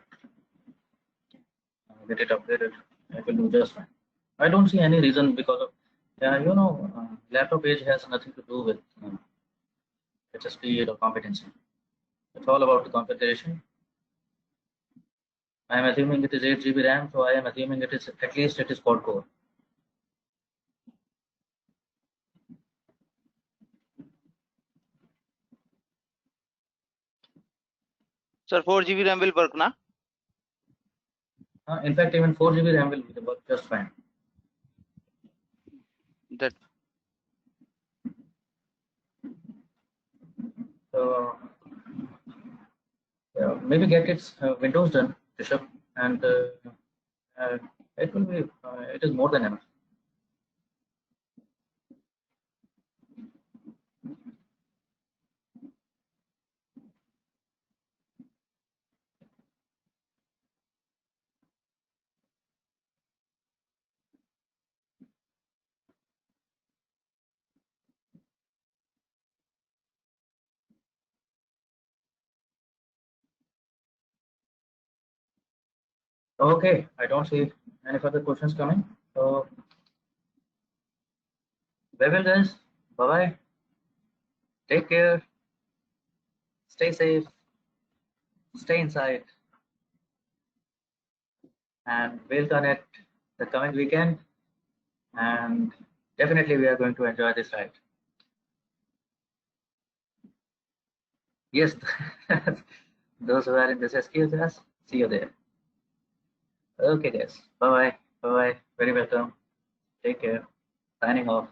it updated. It will do just fine. I don't see any reason because of, laptop age has nothing to do with its speed or competency. It's all about the configuration. I am assuming it is 8 GB RAM, so I am assuming it is at least it is quad core. Sir, 4 GB RAM will work, na? In fact, even 4 GB RAM will work just fine. That. So maybe get its Windows done, Rishabh, and it will be. It is more than enough. Okay, I don't see any further questions coming. So, well, guys, bye bye. Take care. Stay safe. Stay inside. And we'll connect the coming weekend. And definitely, we are going to enjoy this ride. Yes, those who are in this SQ class, see you there. Okay, guys. Bye bye. Bye bye. Very welcome. Take care. Signing off.